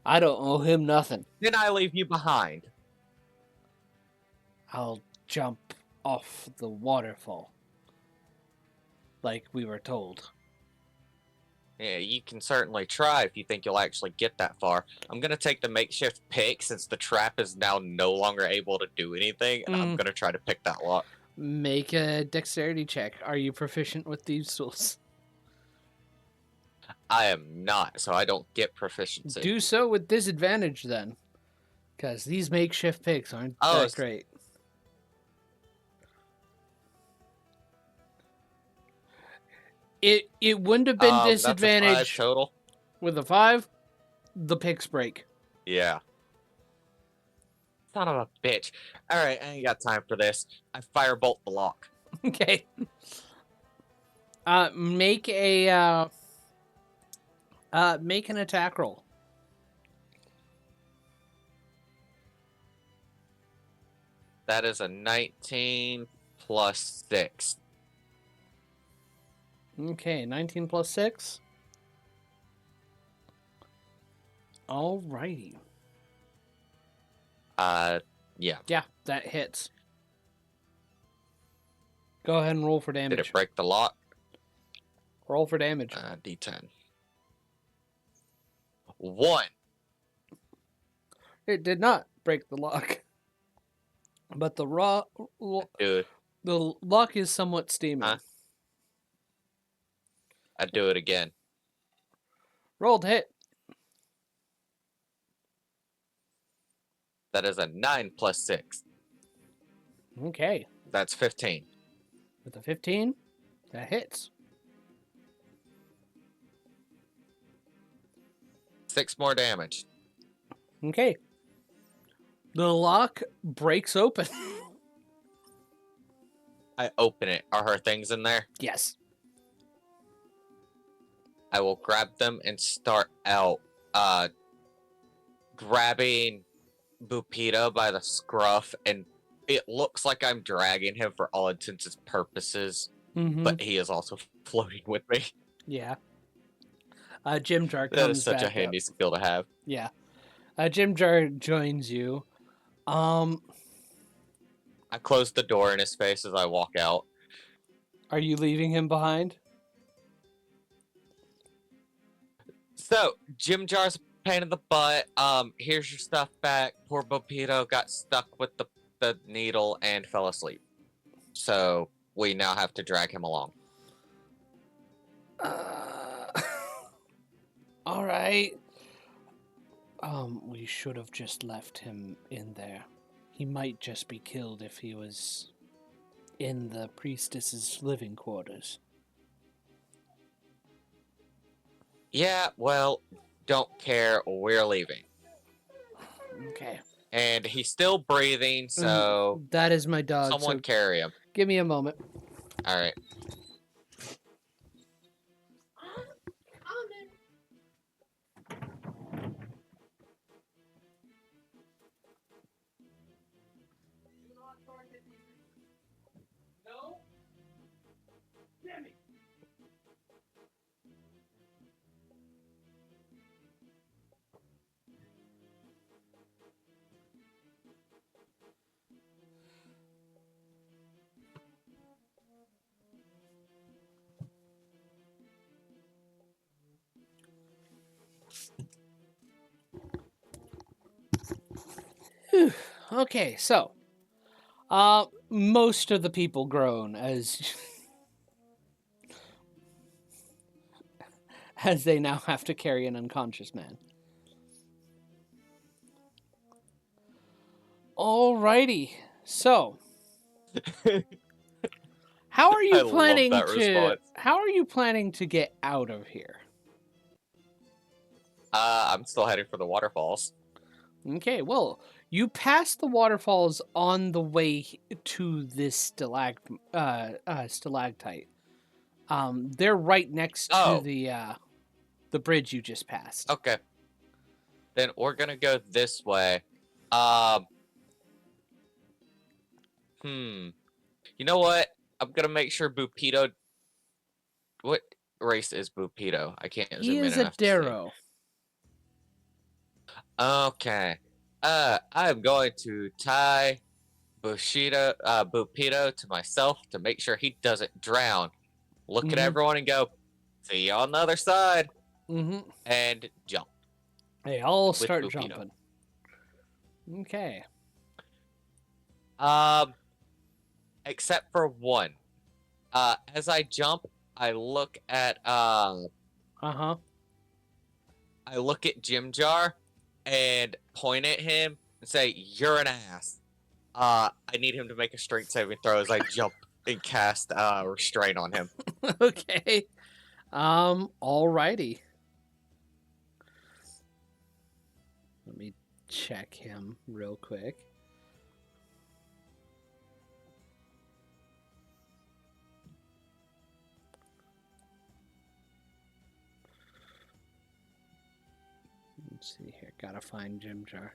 I don't owe him nothing. Then I leave you behind. I'll jump off the waterfall. Like we were told. Yeah, you can certainly try if you think you'll actually get that far. I'm gonna take the makeshift pick since the trap is now no longer able to do anything, and I'm gonna try to pick that lock. Make a dexterity check. Are you proficient with these tools? I am not, so I don't get proficiency. Do so with disadvantage then. Because these makeshift picks aren't that great. It wouldn't have been disadvantage that's a 5 total. With a 5, the picks break. Yeah. Son of a bitch. Alright, I ain't got time for this. I firebolt the lock. Okay. Make an attack roll. That is a 19 plus 6. Okay, 19 plus 6. Alrighty. Yeah. Yeah, that hits. Go ahead and roll for damage. Did it break the lock? Roll for damage. D10. 1. It did not break the lock. But the lock is somewhat steaming. Huh? I'd do it again. Rolled hit. That is a 9 plus 6. Okay. That's 15. With a 15, that hits. 6 more damage. Okay. The lock breaks open. I open it. Are her things in there? Yes. I will grab them and start out grabbing Bupita by the scruff, and it looks like I'm dragging him for all intents and purposes, but he is also floating with me. Yeah. Jim Jar comes That is such back a handy up. skill to have. Yeah. Jim Jar joins you. I close the door in his face as I walk out. Are you leaving him behind? So, Jim Jar's a pain in the butt. Here's your stuff back. Poor Bopito got stuck with the needle and fell asleep. So, we now have to drag him along. All right. We should have just left him in there. He might just be killed if he was in the priestess's living quarters. Yeah, well, don't care. We're leaving. Okay. And he's still breathing, so... That is my dog. Someone carry him. Give me a moment. All right. No? Damn it. Okay, so most of the people groan as as they now have to carry an unconscious man. Alrighty, so how are you I love planning that to? response. How are you planning to get out of here? I'm still heading for the waterfalls. Okay, well, you pass the waterfalls on the way to this stalactite. They're right next to Oh, the bridge you just passed. okay. Then we're gonna go this way. Um, You know what? I'm gonna make sure Bupito. What race is Bupito? I can't He zoom in is a enough to see. Darrow. Okay. I'm going to tie Bupito to myself to make sure he doesn't drown. Look at Mhm. everyone and go, see you on the other side, Mm-hmm. and jump They all with start Bupito. jumping. Okay. Except for one. As I jump, I look at Uh-huh. I look at Jim Jar and point at him and say, "You're an ass." I need him to make a strength saving throw as I jump and cast restraint on him. Okay. Alrighty. Let me check him real quick. Let's see here. Gotta find Jim Jar.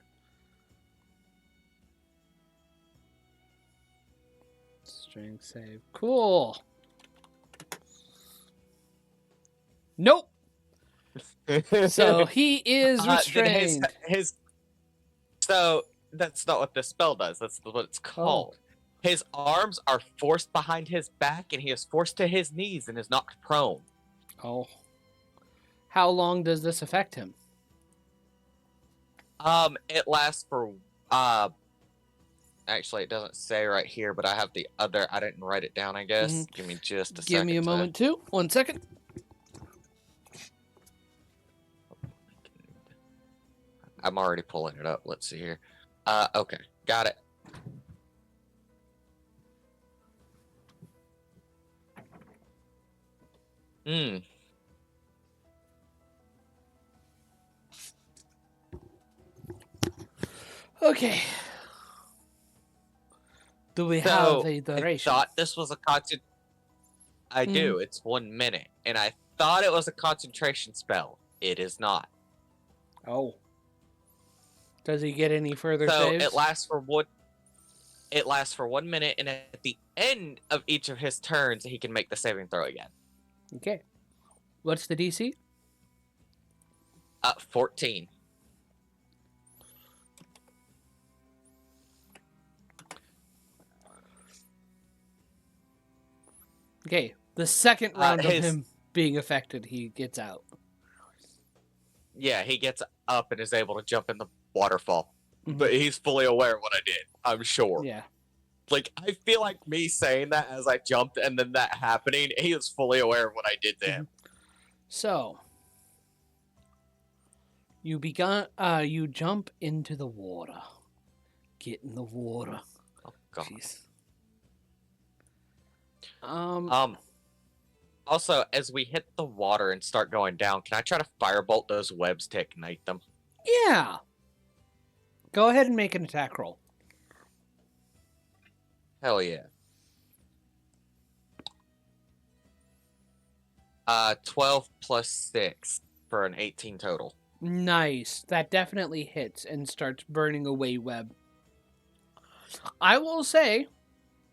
Strength save. Cool. Nope. So he is Then restrained. so that's not what the spell does. That's what it's called. His arms are forced behind his back, and he is forced to his knees and is knocked prone. Oh. How long does this affect him? It lasts for Actually, it doesn't say right here, but I have the other. I didn't write it down. I guess. Give me just a second. Give me a moment too. 1 second. I'm already pulling it up. Let's see here. Okay, got it. Okay. Do we have a duration? I thought this was a concent. I do. It's 1 minute, and I thought it was a concentration spell. It is not. Oh. Does he get any further So saves? it lasts for one. It lasts for 1 minute, and at the end of each of his turns, he can make the saving throw again. Okay. What's the DC? 14. Okay. The second round of him being affected, he gets out. Yeah, he gets up and is able to jump in the waterfall. But he's fully aware of what I did, I'm sure. Yeah. Like, I feel like me saying that as I jumped and then that happening, he is fully aware of what I did to him. So, you jump into the water. Get in the water. Oh, God. Jeez. Also, as we hit the water and start going down, can I try to firebolt those webs to ignite them? Yeah. Go ahead and make an attack roll. Hell yeah. 12 plus 6 for an 18 total. Nice. That definitely hits and starts burning away web. I will say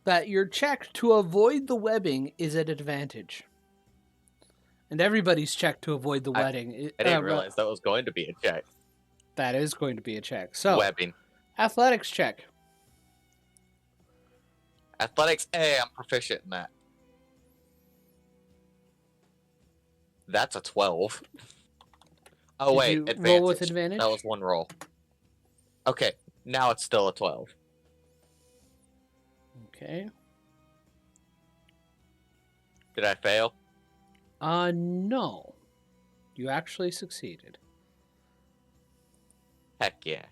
that your check to avoid the webbing is at advantage. And everybody's check to avoid the webbing. I didn't realize that was going to be a check. That is going to be a check. So, webbing. Athletics check. Athletics, hey, I'm proficient in that. That's a 12. Oh, Did wait, you advantage. roll with advantage? That was one roll. Okay, now it's still a 12. Okay. Did I fail? No. You actually succeeded. Heck yeah.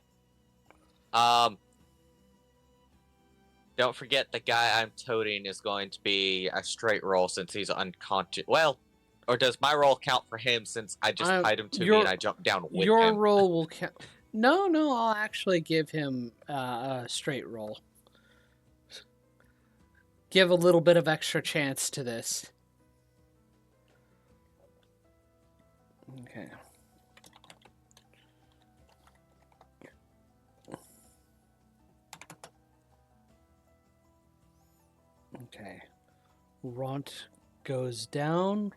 Don't forget the guy I'm toting is going to be a straight roll since he's unconscious. Well, or does my roll count for him since I just tied him to me and I jumped down with your him? roll will count. No, I'll actually give him a straight roll. Give a little bit of extra chance to this. Okay. Okay. Ront goes down.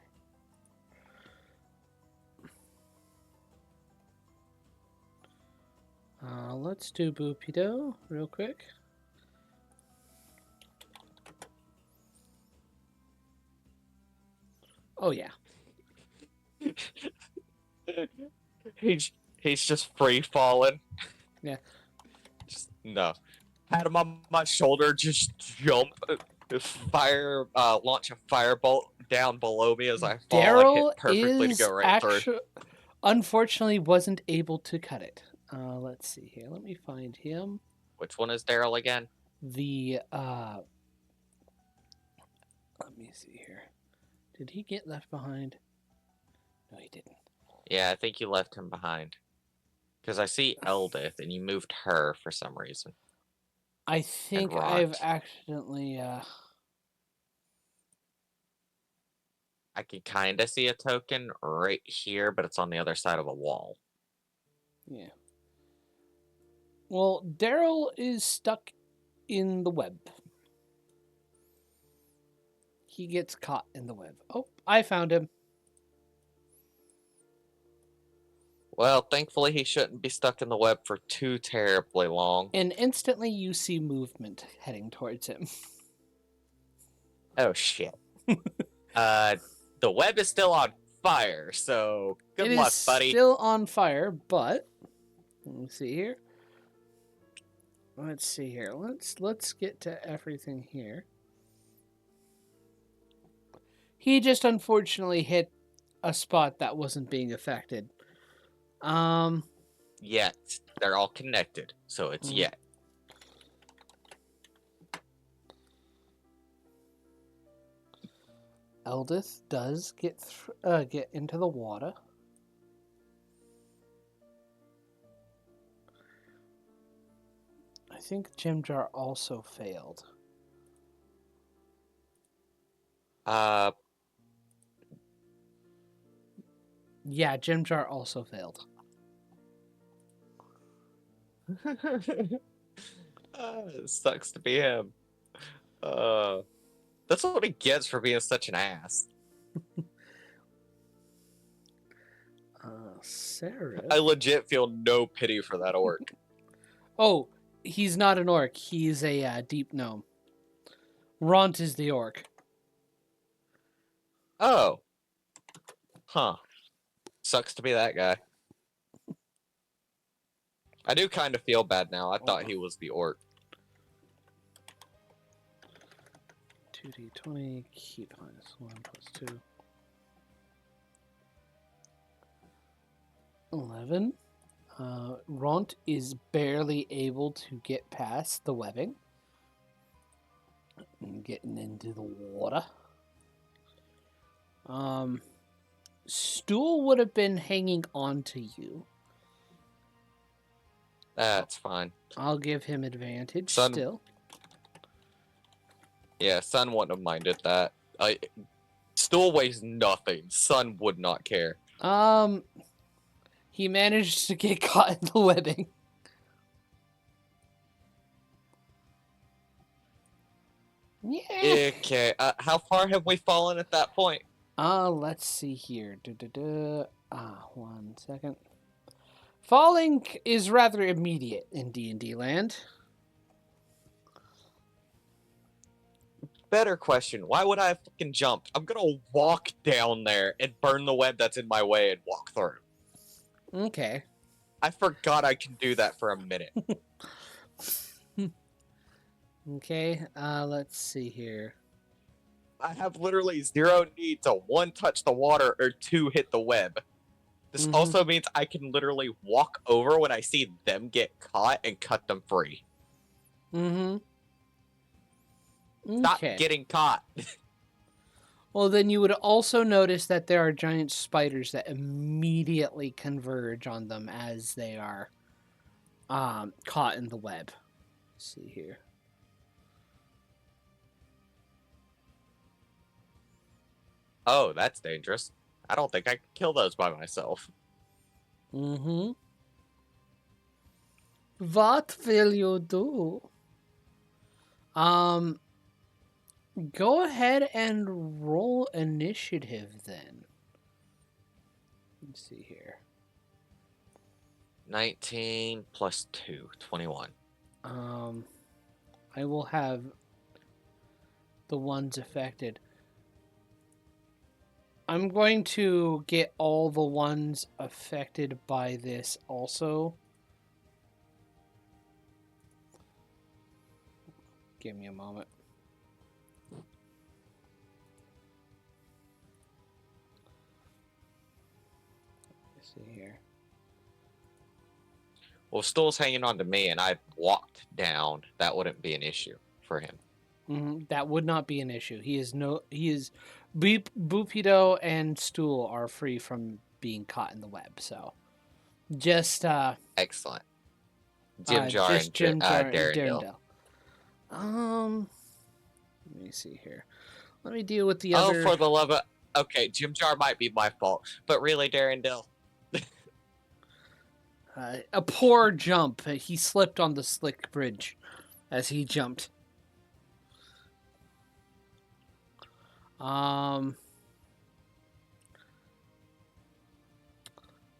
Let's do Boopido real quick. Oh, yeah. He's just free falling. Yeah. Just, no. Had him on my shoulder, just jump, launch a firebolt down below me as I fall. I hit Daryl perfectly to go right through. Unfortunately wasn't able to cut it. Let's see here. Let me find him. Which one is Daryl again? Let me see here. Did he get left behind? No, he didn't. Yeah, I think you left him behind. Because I see Eldith, and you moved her for some reason. I think I've accidentally... I can kind of see a token right here, but it's on the other side of a wall. Yeah. Well, Daryl is stuck in the web. He gets caught in the web. Oh, I found him. Well, thankfully he shouldn't be stuck in the web for too terribly long. And instantly you see movement heading towards him. Oh, shit. The web is still on fire, so good luck, buddy. It is still on fire, but... Let me see here. Let's see here. Let's get to everything here. He just unfortunately hit a spot that wasn't being affected. Yet. They're all connected, so it's yet. Eldith does get into the water. I think Jimjar also failed. Yeah, Jimjar also failed. It sucks to be him. That's what he gets for being such an ass. Sarah. I legit feel no pity for that orc. Oh, he's not an orc. He's a deep gnome. Ront is the orc. Oh. Huh. Sucks to be that guy. I do kind of feel bad now. I thought he was the orc. 2d20, keep -1 +2. 11. Ront is barely able to get past the webbing. And getting into the water. Stool would have been hanging on to you. That's fine. I'll give him advantage still. Yeah, Sun wouldn't have minded that. Stool weighs nothing. Sun would not care. He managed to get caught in the webbing. Yeah. Okay. How far have we fallen at that point? Let's see here. 1 second. Falling is rather immediate in D&D land. Better question. Why would I fucking jump? I'm gonna walk down there and burn the web that's in my way and walk through. Okay. I forgot I can do that for a minute. Okay, let's see here. I have literally zero need to 1, touch the water, or 2, hit the web. This also means I can literally walk over when I see them get caught and cut them free. Mm-hmm. Stop Okay. getting caught. Well, then you would also notice that there are giant spiders that immediately converge on them as they are caught in the web. Let's see here. Oh, that's dangerous. I don't think I can kill those by myself. Mm-hmm. What will you do? Go ahead and roll initiative then. Let's see here. 19 plus 2, 21. I will have the ones affected. I'm going to get all the ones affected by this also. Give me a moment. Let's see here. Well, if Stool's hanging on to me and I walked down, that wouldn't be an issue for him. That would not be an issue. He is Bupido and Stool are free from being caught in the web. So just Excellent. Jim Jar and Jim Jar and Darendale. Let me see here. Let me deal with the Oh, other. for the love of... Okay, Jim Jar might be my fault, but really, Darendale. A poor jump. He slipped on the slick bridge as he jumped.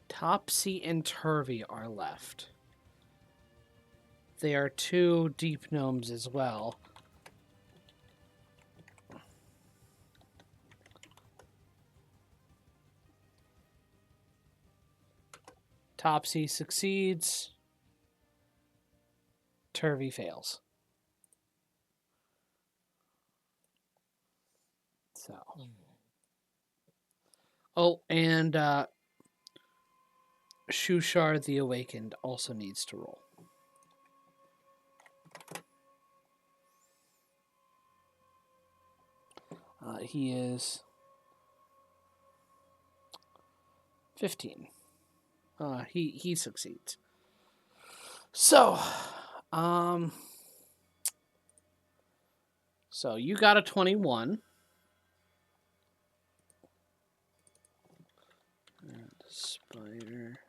Topsy and Turvy are left. They are two deep gnomes as well. Topsy succeeds. Turvy fails. So. Oh, and Shushar the Awakened also needs to roll. He is 15. He succeeds. So you got a 21. And spider.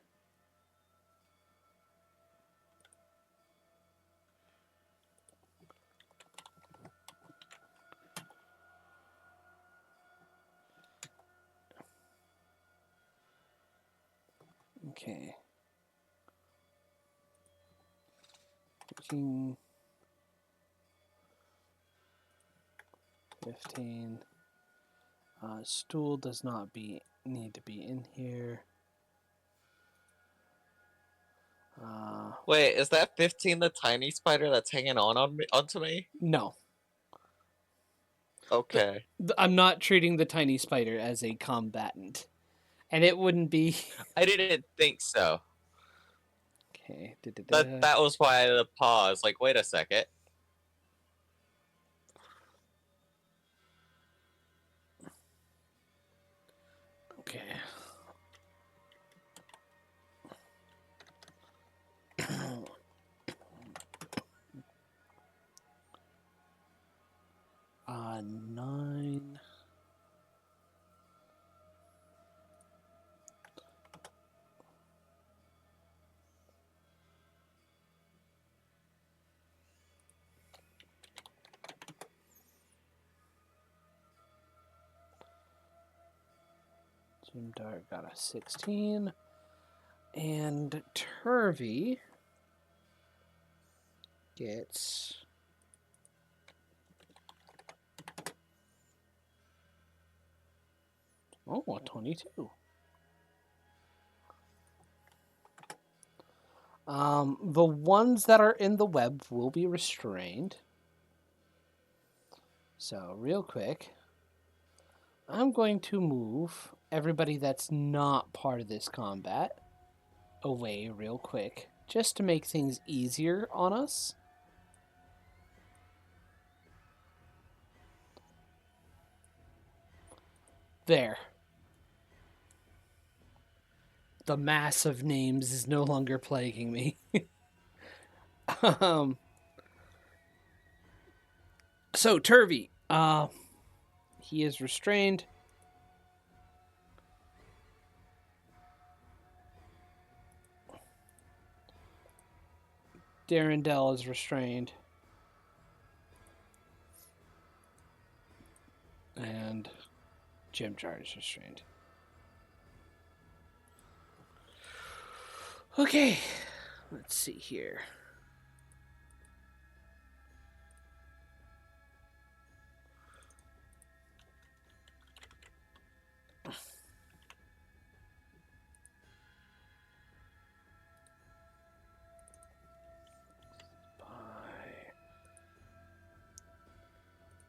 Okay. 13, 15. Stool does not need to be in here. Wait, is that 15 the tiny spider that's hanging onto me? No. Okay. I'm not treating the tiny spider as a combatant. And it wouldn't be... I didn't think so. Okay. That was why I had to pause. Like, wait a second. Okay. Nine. Jim Dart got a 16. And Turvy gets... Oh, a 22. The ones that are in the web will be restrained. So, real quick, I'm going to move everybody that's not part of this combat away real quick, just to make things easier on us. There. The mass of names is no longer plaguing me. um, so Turvey, he is restrained. Darendelle is restrained. And Jimjar is restrained. Okay, let's see here.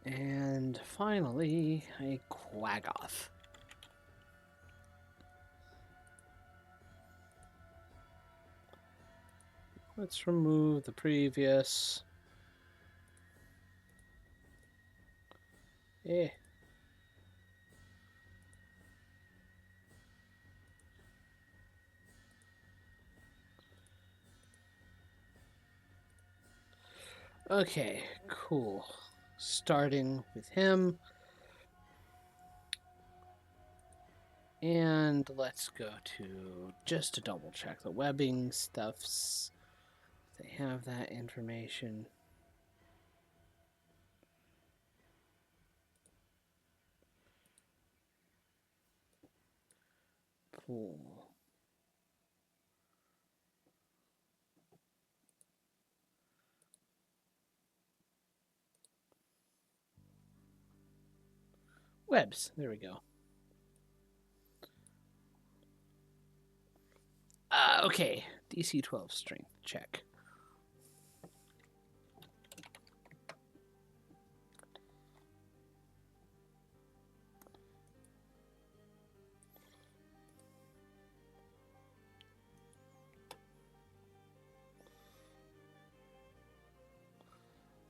And finally, a Quaggoth. Let's remove the previous. Eh. Okay, cool. Starting with him. And let's go to just to double check the webbing stuffs. They have that information. Cool. Webs. There we go. Okay. DC 12 strength check.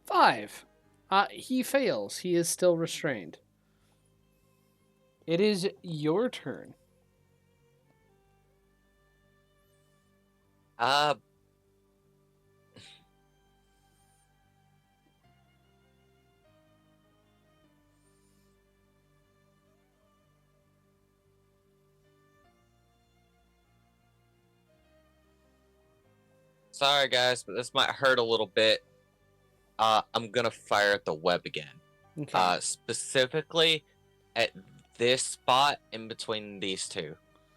Five. He fails. He is still restrained. It is your turn. Sorry guys, but this might hurt a little bit. I'm gonna fire at the web again. Okay. Specifically at this spot in between these two,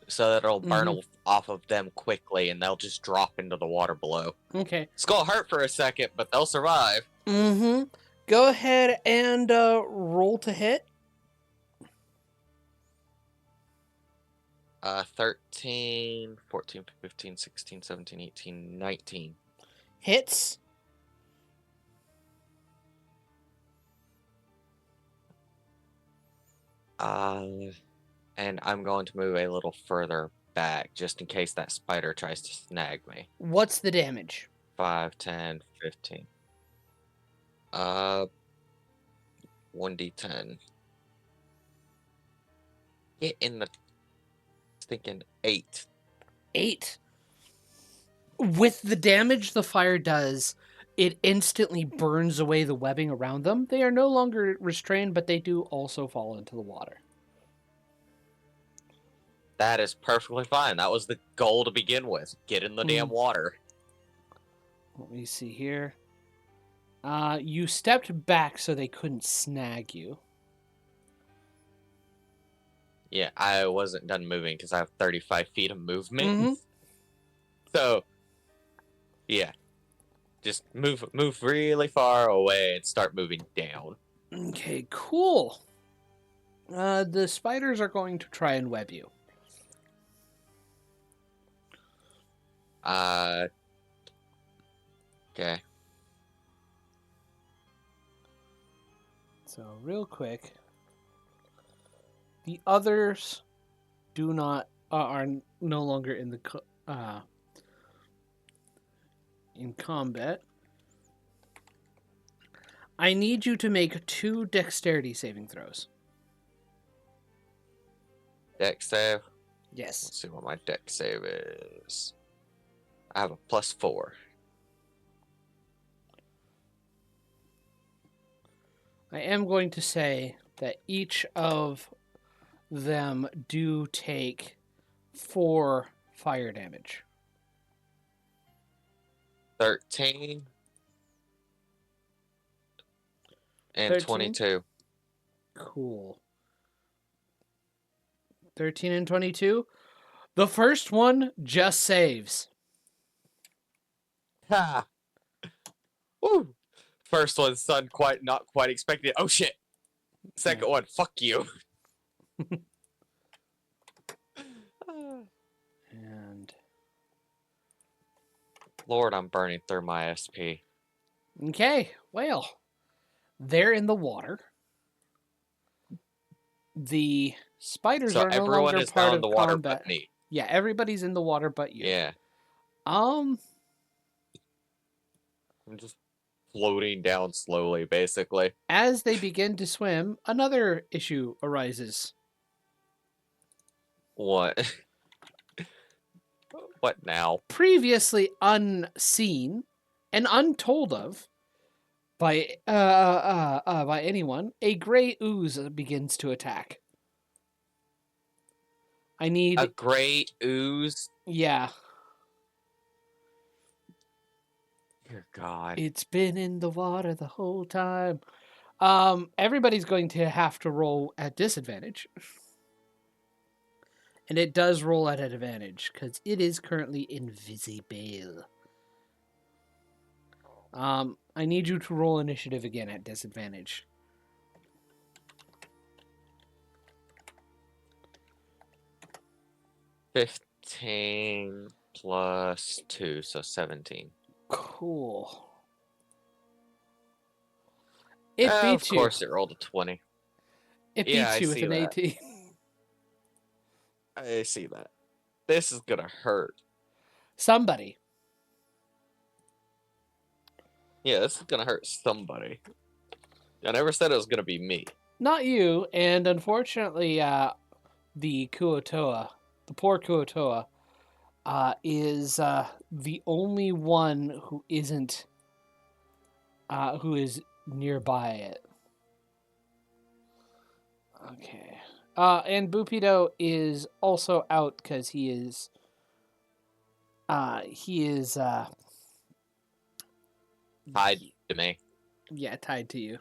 so that it'll burn off of them quickly, and they'll just drop into the water below. Okay. It's gonna hurt for a second, but they'll survive. Go ahead and roll to hit. 13, 14, 15, 16, 17, 18, 19. Hits. And I'm going to move a little further back, just in case that spider tries to snag me. What's the damage? 5, 10, 15. 1d10. Get in the stinking 8. 8. With the damage the fire does, it instantly burns away the webbing around them. They are no longer restrained, but they do also fall into the water. That is perfectly fine. That was the goal to begin with. Get in the damn water. Let me see here. You stepped back so they couldn't snag you. Yeah, I wasn't done moving because I have 35 feet of movement. So, yeah. Just move really far away and start moving down. Okay, cool. The spiders are going to try and web you. Okay. So, real quick. The others do not are no longer in the in combat. I need you to make 2 dexterity saving throws. Dex save. Yes. Let's see what my dex save is. I have a +4. I am going to say that each of them do take 4 fire damage. 13 and 13? 22. Cool. 13 and 22. The first one just saves. Ha! Woo! First one, son, not quite expecting it. Oh shit! Second one, fuck you. And Lord, I'm burning through my SP. okay, well, they're in the water. The spiders So are no everyone longer is part down of the water combat. but me. Yeah, everybody's in the water but you. Yeah. Um, I'm just floating down slowly, basically. as they begin to swim, another issue arises. What? What now? Previously unseen and untold of by anyone, a gray ooze begins to attack. I need A gray ooze? yeah. Dear God. It's been in the water the whole time. Everybody's going to have to roll at disadvantage. And it does roll at an advantage because it is currently invisible. I need you to roll initiative again at disadvantage. 15 plus 2, so 17. Cool. It beats Of you. course, it rolled a 20. It Yeah, beats I you with see an that. 18. I see that. This is gonna hurt. Somebody. Yeah, this is gonna hurt somebody. I never said it was gonna be me. Not you, and unfortunately, the Kuotoa, the poor Kuotoa, is the only one who isn't, who is nearby it. Okay. And Bupido is also out because he is Tied to me. yeah, tied to you.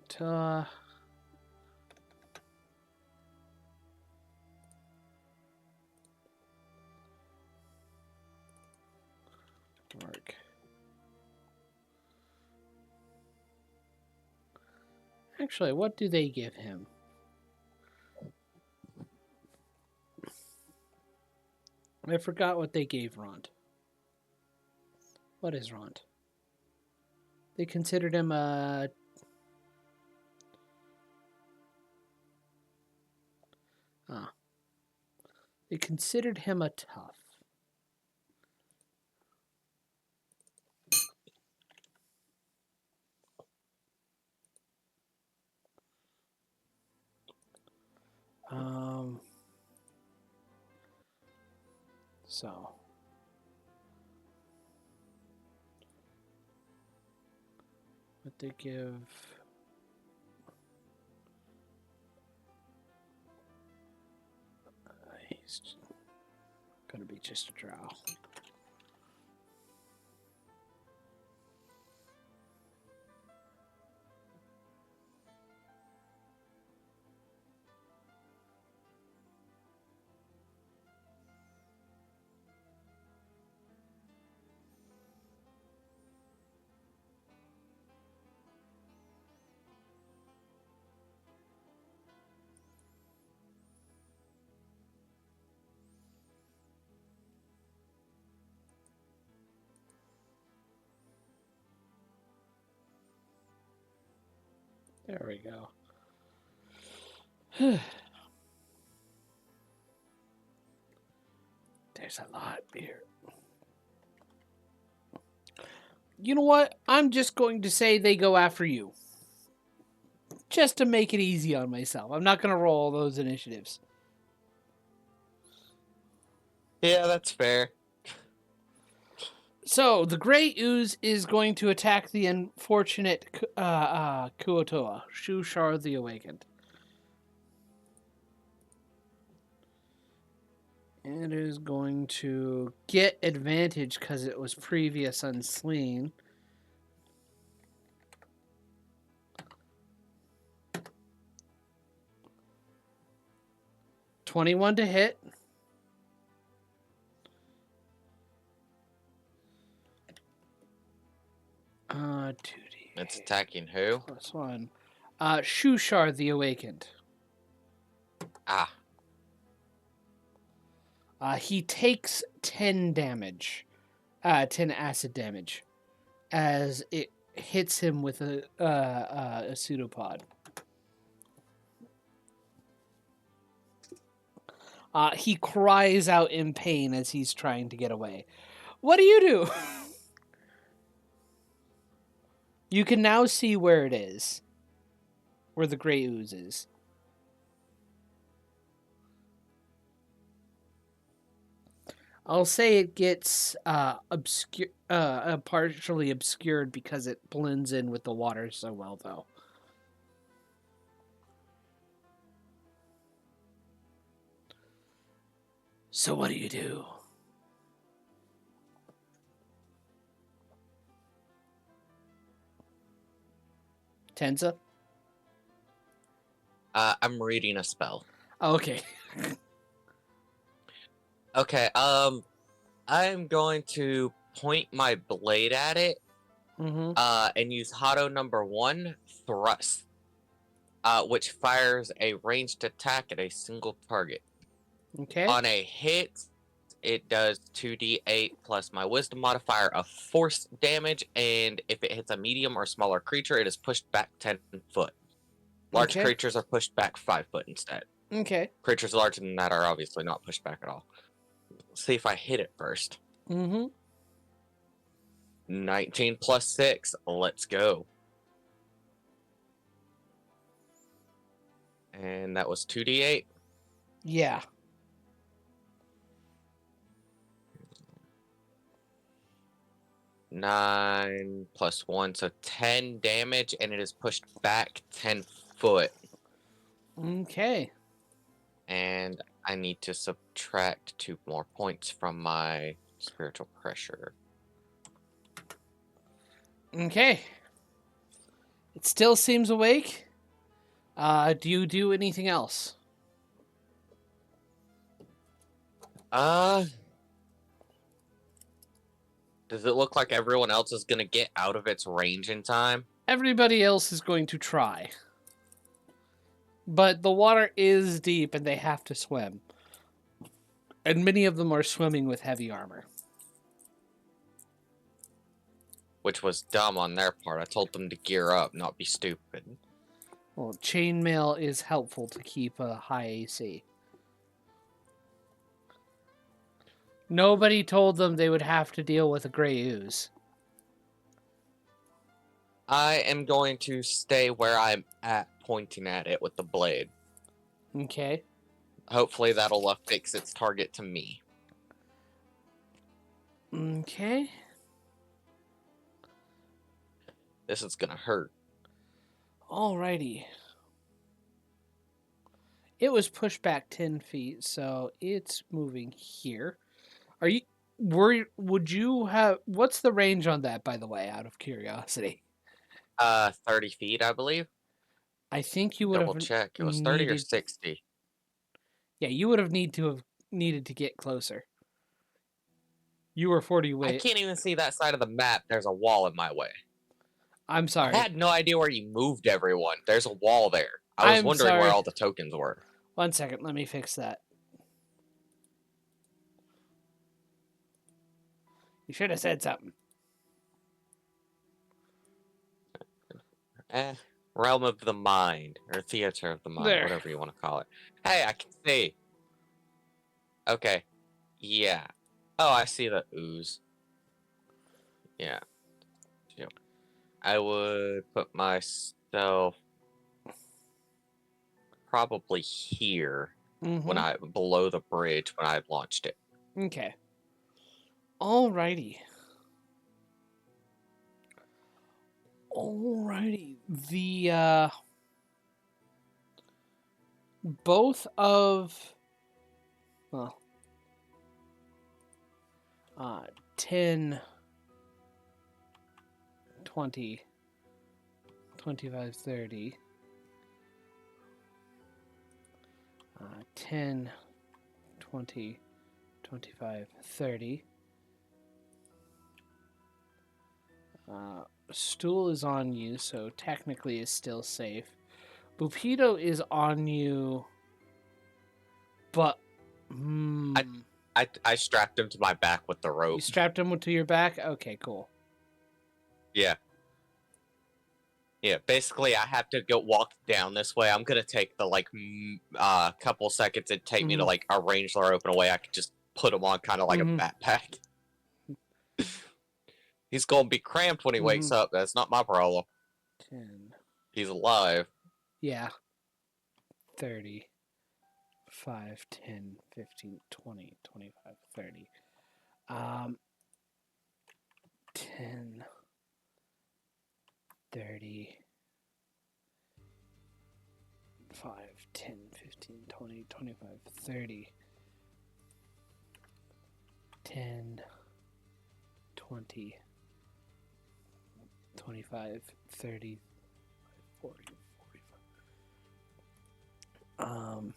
Ta. Dark. Actually, what do they give him? I forgot what they gave Ront. What is Ront? They considered him a... Ah. They considered him a tough. So... What they give... He's gonna be just a drow. There we go. There's a lot here. You know what? I'm just going to say they go after you. Just to make it easy on myself. I'm not going to roll all those initiatives. Yeah, that's fair. So, the Grey Ooze is going to attack the unfortunate Kuotoa, Shushar the Awakened. It is going to get advantage because it was previous unslain. $21 to hit. 2d. It's attacking who? +1. Shushar the Awakened. Ah. He takes 10 damage. 10 acid damage. As it hits him with a pseudopod. He cries out in pain as he's trying to get away. What do you do? You can now see where it is. Where the Grey Ooze is. I'll say it gets partially obscured because it blends in with the water so well, though. So what do you do? Tensa? I'm reading a spell. Oh, okay. Okay, I'm going to point my blade at it, Mm-hmm. and use Hado number 1, Thrust, which fires a ranged attack at a single target. Okay. On a hit, it does 2d8 plus my wisdom modifier of force damage, and if it hits a medium or smaller creature, it is pushed back 10 foot. Large Okay. creatures are pushed back 5 foot instead. Okay. Creatures larger than that are obviously not pushed back at all. Let's see if I hit it first. Mm-hmm. 19 plus 6. Let's go. And that was 2d8. Yeah. Nine plus 1, so 10 damage, and it is pushed back 10 foot. Okay. And I need to subtract 2 more points from my spiritual pressure. Okay. It still seems awake. Do you do anything else? Does it look like everyone else is gonna get out of its range in time? Everybody else is going to try. But the water is deep and they have to swim. And many of them are swimming with heavy armor. Which was dumb on their part. I told them to gear up, not be stupid. Well, chainmail is helpful to keep a high AC. Nobody told them they would have to deal with a Grey Ooze. I am going to stay where I'm at, pointing at it with the blade. Okay. Hopefully that'll affix its target to me. Okay. This is gonna hurt. Alrighty. It was pushed back 10 feet, so it's moving here. Are you worried? Would you have. What's the range on that, by the way, out of curiosity? 30 feet, I believe. I think you would Double have check. It was 30 or needed. 60. Yeah, you would have needed to get closer. You were 40 I weight. can't even see that side of the map. There's a wall in my way. I'm sorry. I had no idea where you moved everyone. There's a wall there. I was I'm wondering where sorry. all the tokens were. 1 second, let me fix that. You should have said something. realm of the mind, or theater of the mind, There. whatever you want to call it. Hey, I can see. Okay. Yeah. Oh, I see the ooze. Yeah. Yep. I would put myself probably here when below the bridge when I launched it. Okay. Alrighty. Alrighty. The both of 10, 20, 25, 30. 10, 20, 25, 30. Stool is on you, so technically is still safe. Bupito is on you, but I strapped him to my back with the rope. You strapped him to your back? Okay, cool. Yeah. Yeah, basically I have to go walk down this way. I'm gonna take the couple seconds it'd take me to like arrange the rope in a way I could just put him on kind of like a backpack. He's gonna be cramped when he wakes up. That's not my problem. 10. He's alive. Yeah. 30. 5, 10, 15, 20, 25, 30. 10, 30, 5, 10, 15, 20, 25, 30. 10, 20, 25, 30, 40, 45.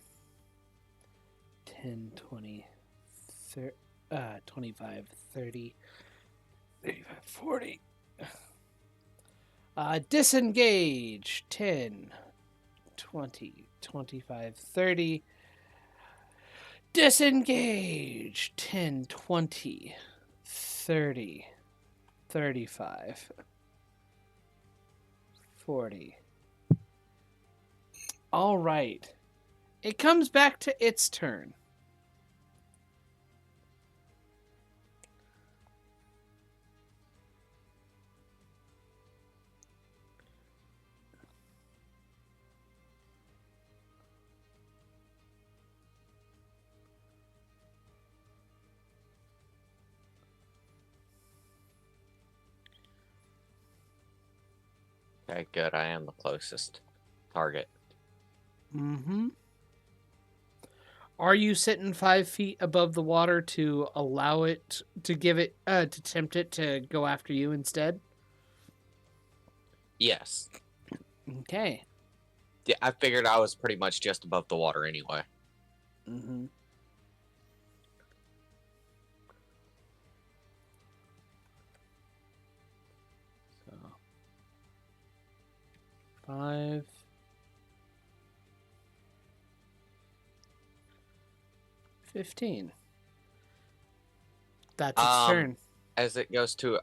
10, 20, 25, 30, 35, 40. Disengage. 10, 20, 25, 30. Disengage. 10, 20, 30, 35, 40. All right. It comes back to its turn. Okay, good. I am the closest target. Are you sitting 5 feet above the water to allow it to give it to tempt it to go after you instead? Yes. Okay. Yeah, I figured I was pretty much just above the water anyway. So 5. 15. That's its turn. As it goes to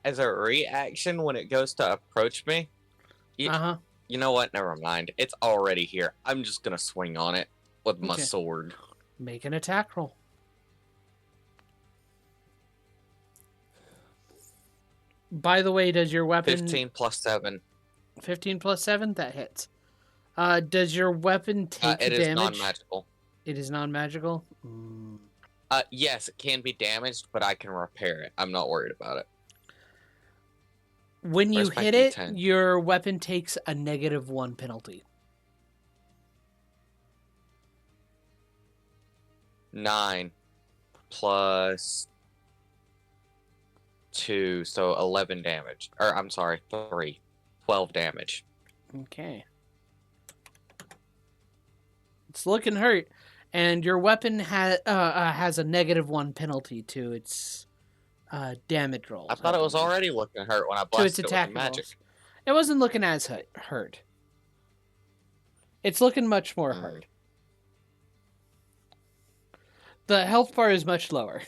as a reaction when it goes to approach me. You know what? Never mind. It's already here. I'm just gonna swing on it with my sword. Make an attack roll. By the way, does your weapon 15 plus 7. 15 plus 7? That hits. Does your weapon take it damage? It is non-magical. It is non-magical? Yes, it can be damaged, but I can repair it. I'm not worried about it. When you hit it, your weapon takes a -1 penalty. 9 plus 2, so 11 damage. Or, I'm sorry, 3. 12 damage. Okay. It's looking hurt. And your weapon has a -1 penalty to its damage rolls. I thought it was already looking hurt when I blasted it with the magic. Rolls. It wasn't looking as hurt. It's looking much more hurt. The health bar is much lower.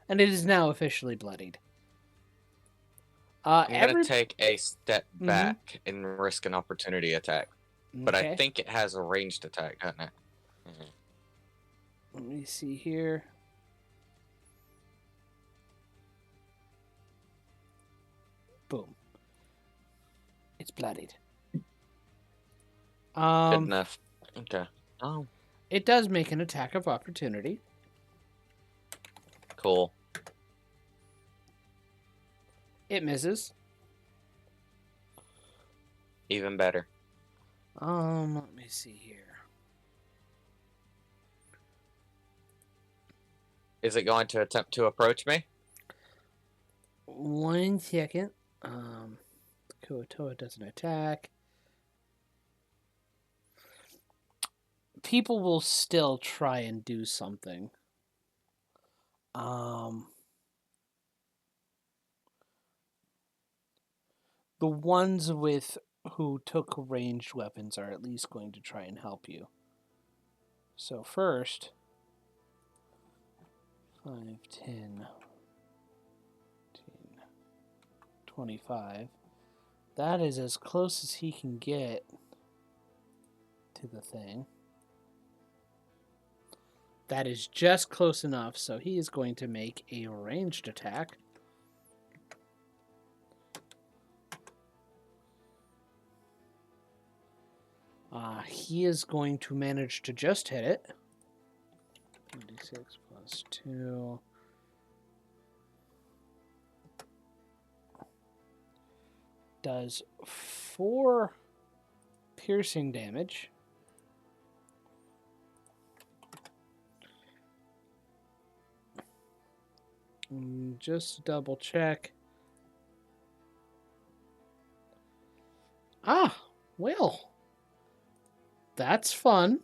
And it is now officially bloodied. I'm gonna Every take a step mm-hmm. back and risk an opportunity attack. But I Okay. think it has a ranged attack, doesn't it? Let me see here. Boom. It's bloodied. Good enough. Okay. Oh, It does make an attack of opportunity. cool. It misses. Even better. Let me see here. Is it going to attempt to approach me? 1 second. Kuotoa doesn't attack. People will still try and do something. The ones with who took ranged weapons are at least going to try and help you. So first, 5, 10, 25. That is as close as he can get to the thing. That is just close enough, so he is going to make a ranged attack. He is going to manage to just hit it. 26 plus 2. Does 4 piercing damage. Just double check. Well. That's fun.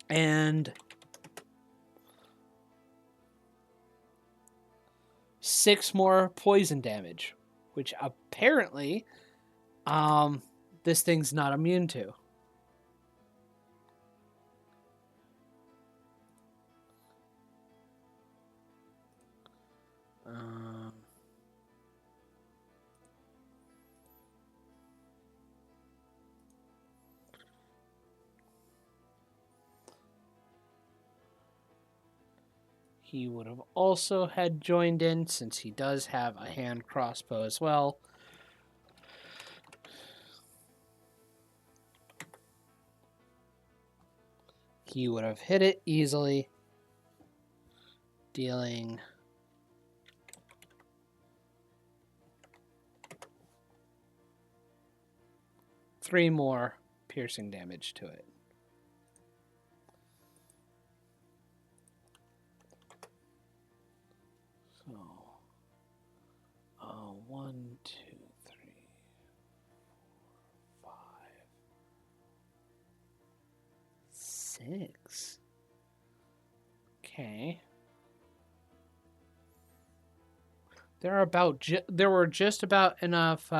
And 6 more poison damage, which apparently this thing's not immune to. He would have also had joined in since he does have a hand crossbow as well. He would have hit it easily, dealing 3 more piercing damage to it. So, 1, 2, 3, 4, 5, 6. Okay. There were just about enough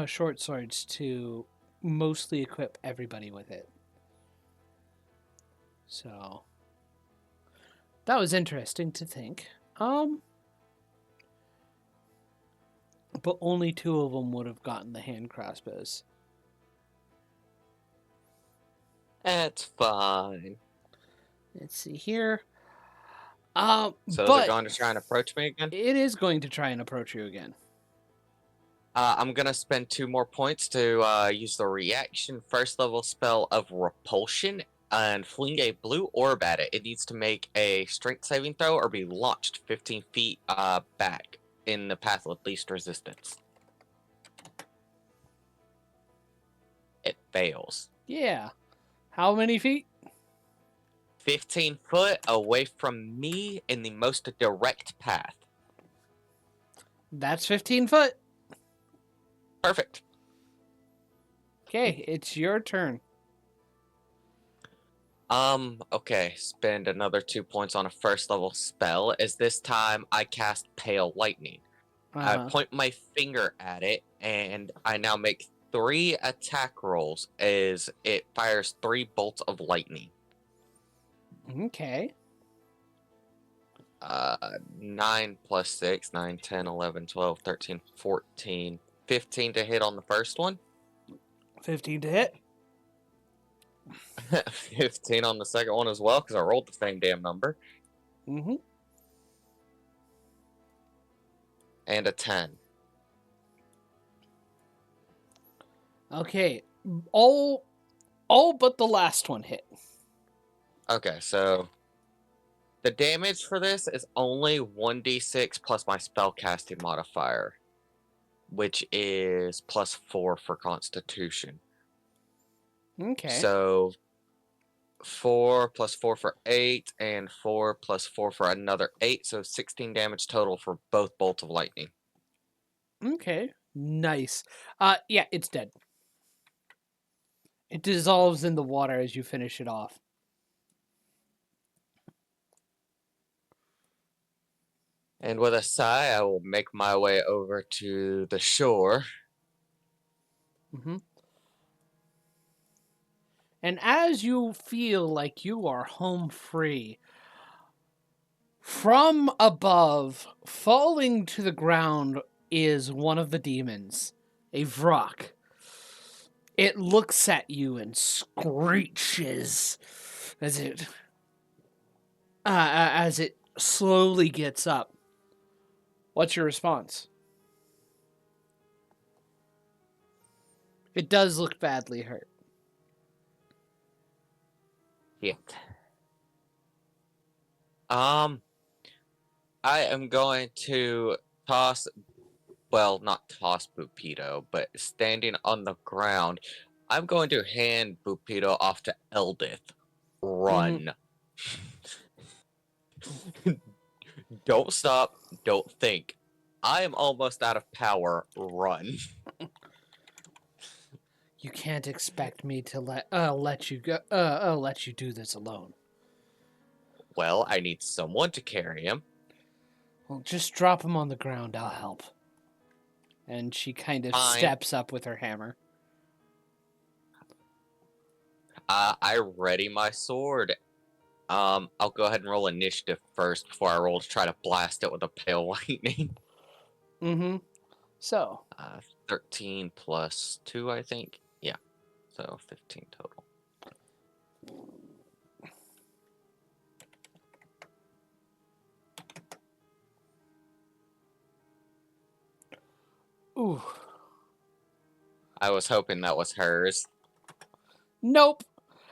short swords to mostly equip everybody with it. So that was interesting to think. But only 2 of them would have gotten the hand crossbows. That's fine. Let's see here. So is it going to try and approach me again? It is going to try and approach you again. I'm gonna spend 2 more points to use the reaction first level spell of repulsion and fling a blue orb at it. It needs to make a strength saving throw or be launched 15 feet back in the path with least resistance. It fails. Yeah. How many feet? 15 foot away from me in the most direct path. That's 15 foot. Perfect. Okay, it's your turn. Okay, spend another 2 points on a first level spell, as this time I cast Pale Lightning. I point my finger at it, and I now make 3 attack rolls as it fires 3 bolts of lightning. Okay. 9 plus 6, 9, 10, 11, 12, 13, 14, 15 to hit on the first one. 15 to hit. 15 on the second one as well, because I rolled the same damn number. Mm-hmm. And a 10. Okay. All but the last one hit. Okay, so the damage for this is only 1d6 plus my spellcasting modifier, which is plus 4 for Constitution. Okay. So 4 plus 4 for 8, and 4 plus 4 for another 8, so 16 damage total for both bolts of lightning. Okay. Nice. Yeah, it's dead. It dissolves in the water as you finish it off. And with a sigh, I will make my way over to the shore. Mm-hmm. And as you feel like you are home free, from above, falling to the ground, is one of the demons, a Vrock. It looks at you and screeches as it slowly gets up. What's your response? It does look badly hurt. Yeah. I am going to toss, well, not toss Bupito, but standing on the ground, I'm going to hand Bupito off to Eldith. Run. Don't stop. Don't think. I am almost out of power. Run. You can't expect me to let you go. Let you do this alone. Well, I need someone to carry him. Well, just drop him on the ground. I'll help. And she kind of steps up with her hammer. I ready my sword. I'll go ahead and roll initiative first before I roll to try to blast it with a pale lightning. Mm-hmm. So. 13 plus 2, I think. Yeah. So 15 total. Ooh. I was hoping that was hers. Nope.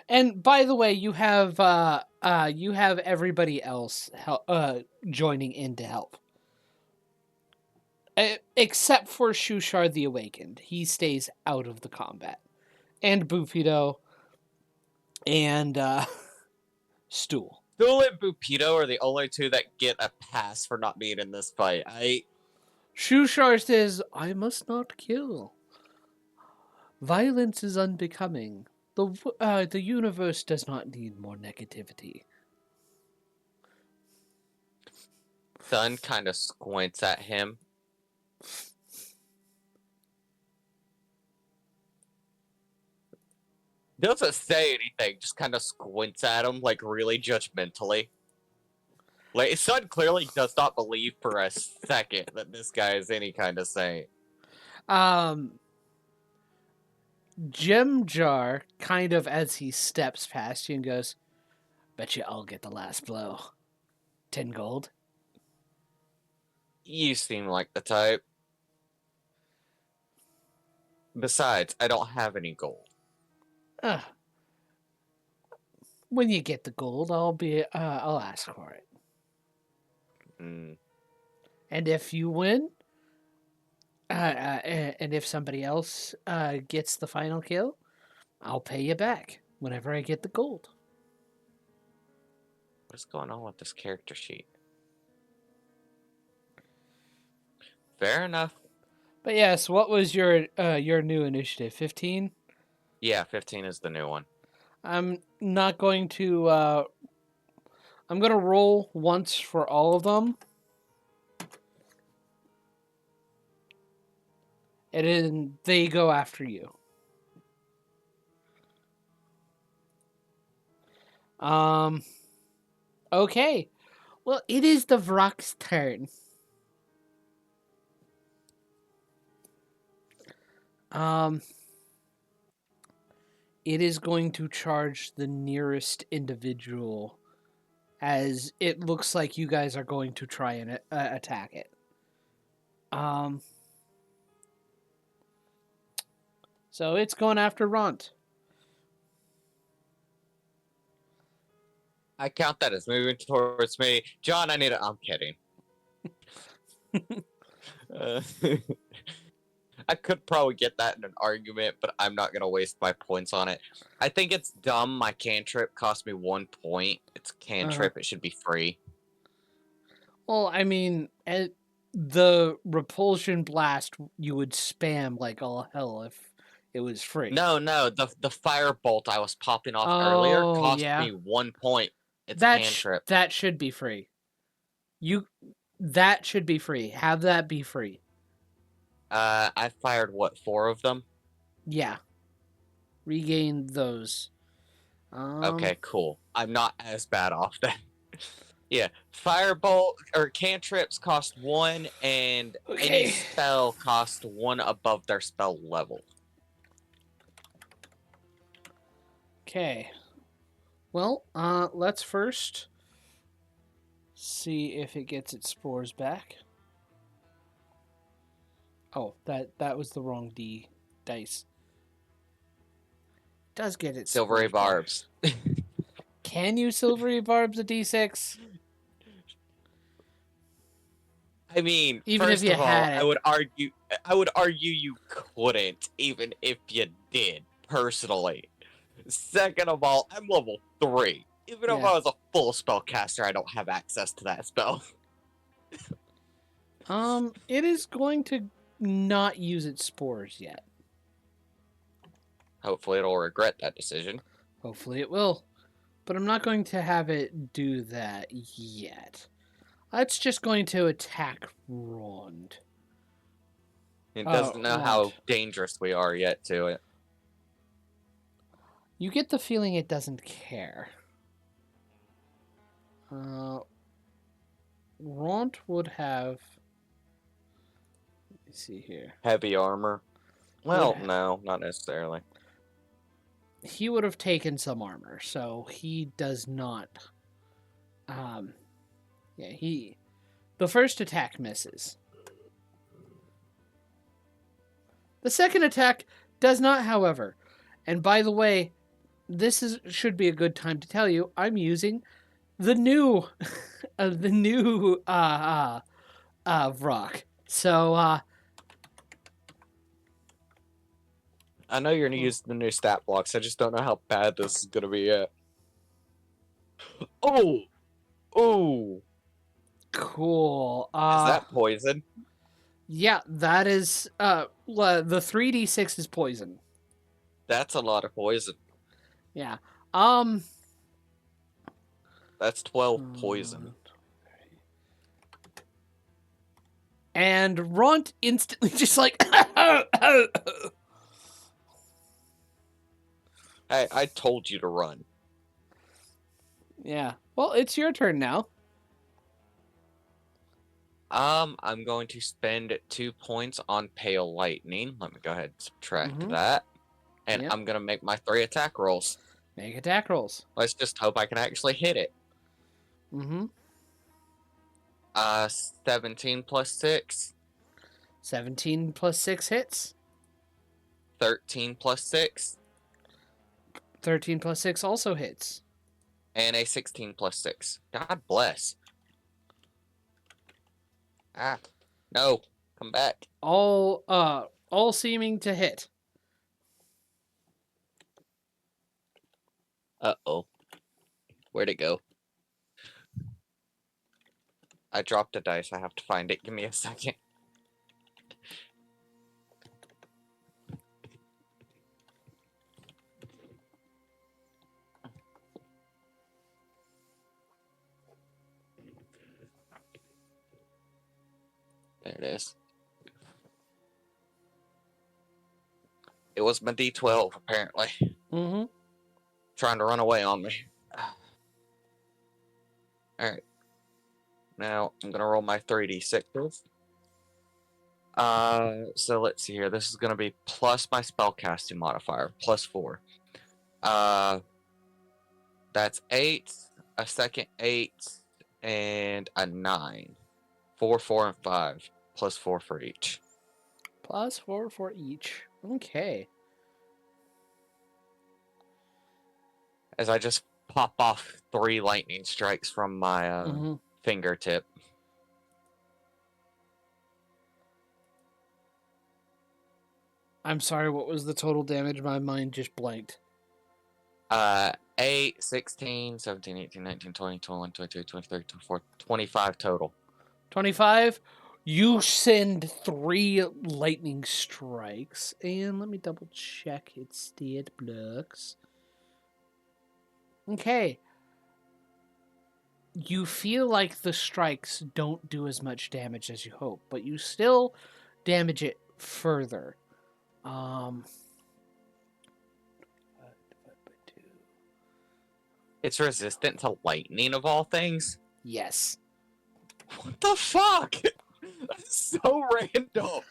And by the way, you have everybody else joining in to help. Except for Shushar the Awakened. He stays out of the combat. And Bufido and Stool. Stool and Bupito are the only two that get a pass for not being in this fight. Shushar says, I must not kill. Violence is unbecoming. The universe does not need more negativity. Sun kind of squints at him. Doesn't say anything, just kind of squints at him, like, really judgmentally. Like, Sun clearly does not believe for a second that this guy is any kind of saint. Jim Jar, kind of as he steps past you and goes, bet you I'll get the last blow. 10 gold. You seem like the type. Besides, I don't have any gold. When you get the gold, I'll ask for it. Mm. And if you win, and if somebody else gets the final kill, I'll pay you back whenever I get the gold. What's going on with this character sheet? Fair enough. But yes, what was your new initiative? 15? Yeah, 15 is the new one. I'm not going to. I'm going to roll once for all of them. And then they go after you. Okay. Well, it is the Vrock's turn. It is going to charge the nearest individual, as it looks like you guys are going to try and attack it. So it's going after Ront. I count that as moving towards me. John, I need it. I'm kidding. Uh, I could probably get that in an argument, but I'm not going to waste my points on it. I think it's dumb. My cantrip cost me 1 point. It's cantrip. It should be free. Well, I mean, the repulsion blast you would spam like all hell if it was free. No, the firebolt I was popping off earlier cost me 1 point. It's a cantrip. That should be free. That should be free. Have that be free. I fired what, 4 of them? Yeah. Regain those. Okay, cool. I'm not as bad off then. Yeah, firebolt or cantrips cost 1, and any spell costs 1 above their spell level. Okay. Well, let's first see if it gets its spores back. Oh, that was the wrong dice. It does get its silvery barbs. Can you silvery barbs a d6? I mean, even first if you of all, had it. I would argue you couldn't, even if you did, personally. Second of all, I'm level 3. Even if I was a full spellcaster, I don't have access to that spell. It is going to not use its spores yet. Hopefully it'll regret that decision. Hopefully it will. But I'm not going to have it do that yet. It's just going to attack Rond. It doesn't know how dangerous we are yet to it. You get the feeling it doesn't care. Ront would have... Let me see here. Heavy armor. Well, no, not necessarily. He would have taken some armor, so he does not... The first attack misses. The second attack does not, however. And by the way, should be a good time to tell you, I'm using the new Vrock. So I know you're gonna use the new stat blocks. I just don't know how bad this is gonna be yet. Oh, cool. Is that poison? Yeah, that is. The 3d6 is poison. That's a lot of poison. Yeah. That's 12 poison. And Ront instantly just like... Hey, I told you to run. Yeah. Well, it's your turn now. I'm going to spend 2 points on Pale Lightning. Let me go ahead and subtract that. And I'm going to make my 3 attack rolls. Make attack rolls. Let's just hope I can actually hit it. 17 plus 6. 17 plus 6 hits. 13 plus 6. 13 plus 6 also hits. And a 16 plus 6. God bless. Ah, no. Come back. All seeming to hit. Uh-oh. Where'd it go? I dropped a dice. I have to find it. Give me a second. There it is. It was my D12, apparently. Trying to run away on me. Alright. Now I'm gonna roll my 3d6s. So let's see here. This is gonna be plus my spellcasting modifier, +4. Uh, that's 8, a second 8, and a 9. 4, 4, and 5, +4 for each. +4 for each. Okay. As I just pop off 3 lightning strikes from my fingertip. I'm sorry, what was the total damage? My mind just blanked. 8, 16, 17, 18, 19, 20, 21, 22, 23, 24, 25 total. 25. You send 3 lightning strikes. And let me double check its stat blocks. Okay. You feel like the strikes don't do as much damage as you hope, but you still damage it further. It's resistant to lightning of all things? Yes. What the fuck? That's so random.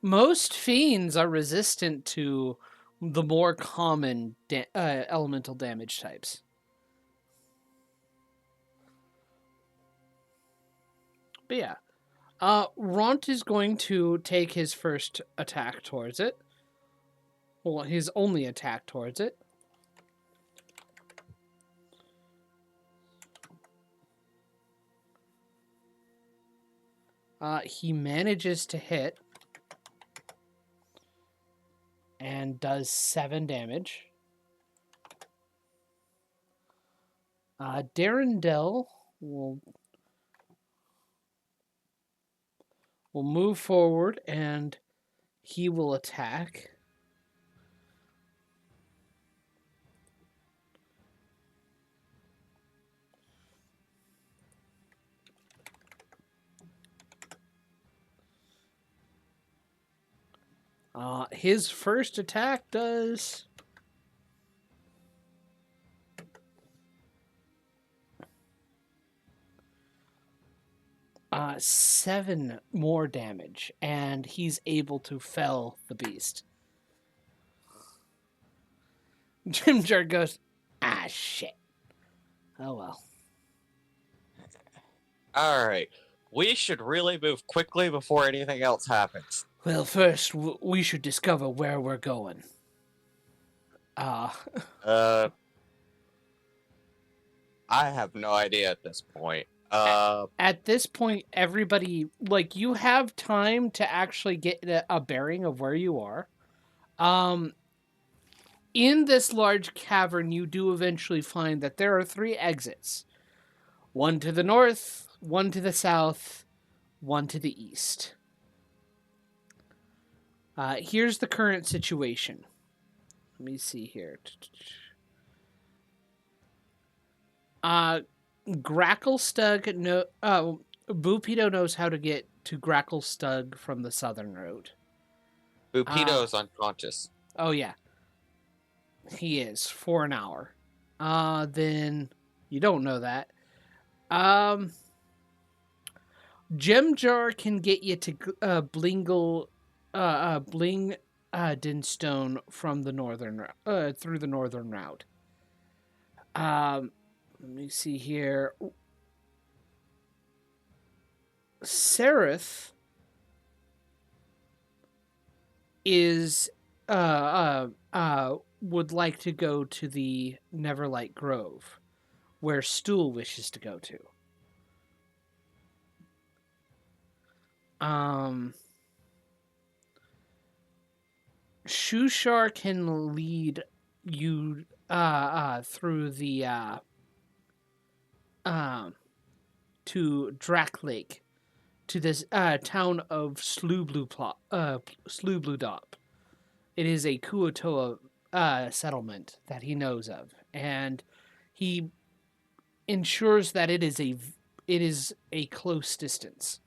Most fiends are resistant to the more common elemental damage types. But yeah. Ront is going to take his first attack towards it. Well, his only attack towards it. He manages to hit and does 7 damage. Darendel will move forward and he will attack. His first attack does 7 more damage, and he's able to fell the beast. Jim Jar goes, shit. Oh well. Alright. We should really move quickly before anything else happens. Well, first, we should discover where we're going. I have no idea at this point. At this point, everybody, like, you have time to actually get a bearing of where you are. In this large cavern, you do eventually find that there are 3 exits. One to the north, one to the south, one to the east. Here's the current situation. Let me see here. Gracklestug, Bupido knows how to get to Gracklestug from the southern road. Bupido's unconscious. Oh, yeah. He is, for an hour. Then you don't know that. Gemjar can get you to Blingdenstone from the northern through the northern route. Let me see here. Sereth is would like to go to the Neverlight Grove, where Stool wishes to go to. Shushar can lead you through the to Drac Lake, to this town of Slubludop. It is a Kuotoa settlement that he knows of, and he ensures that it is a close distance.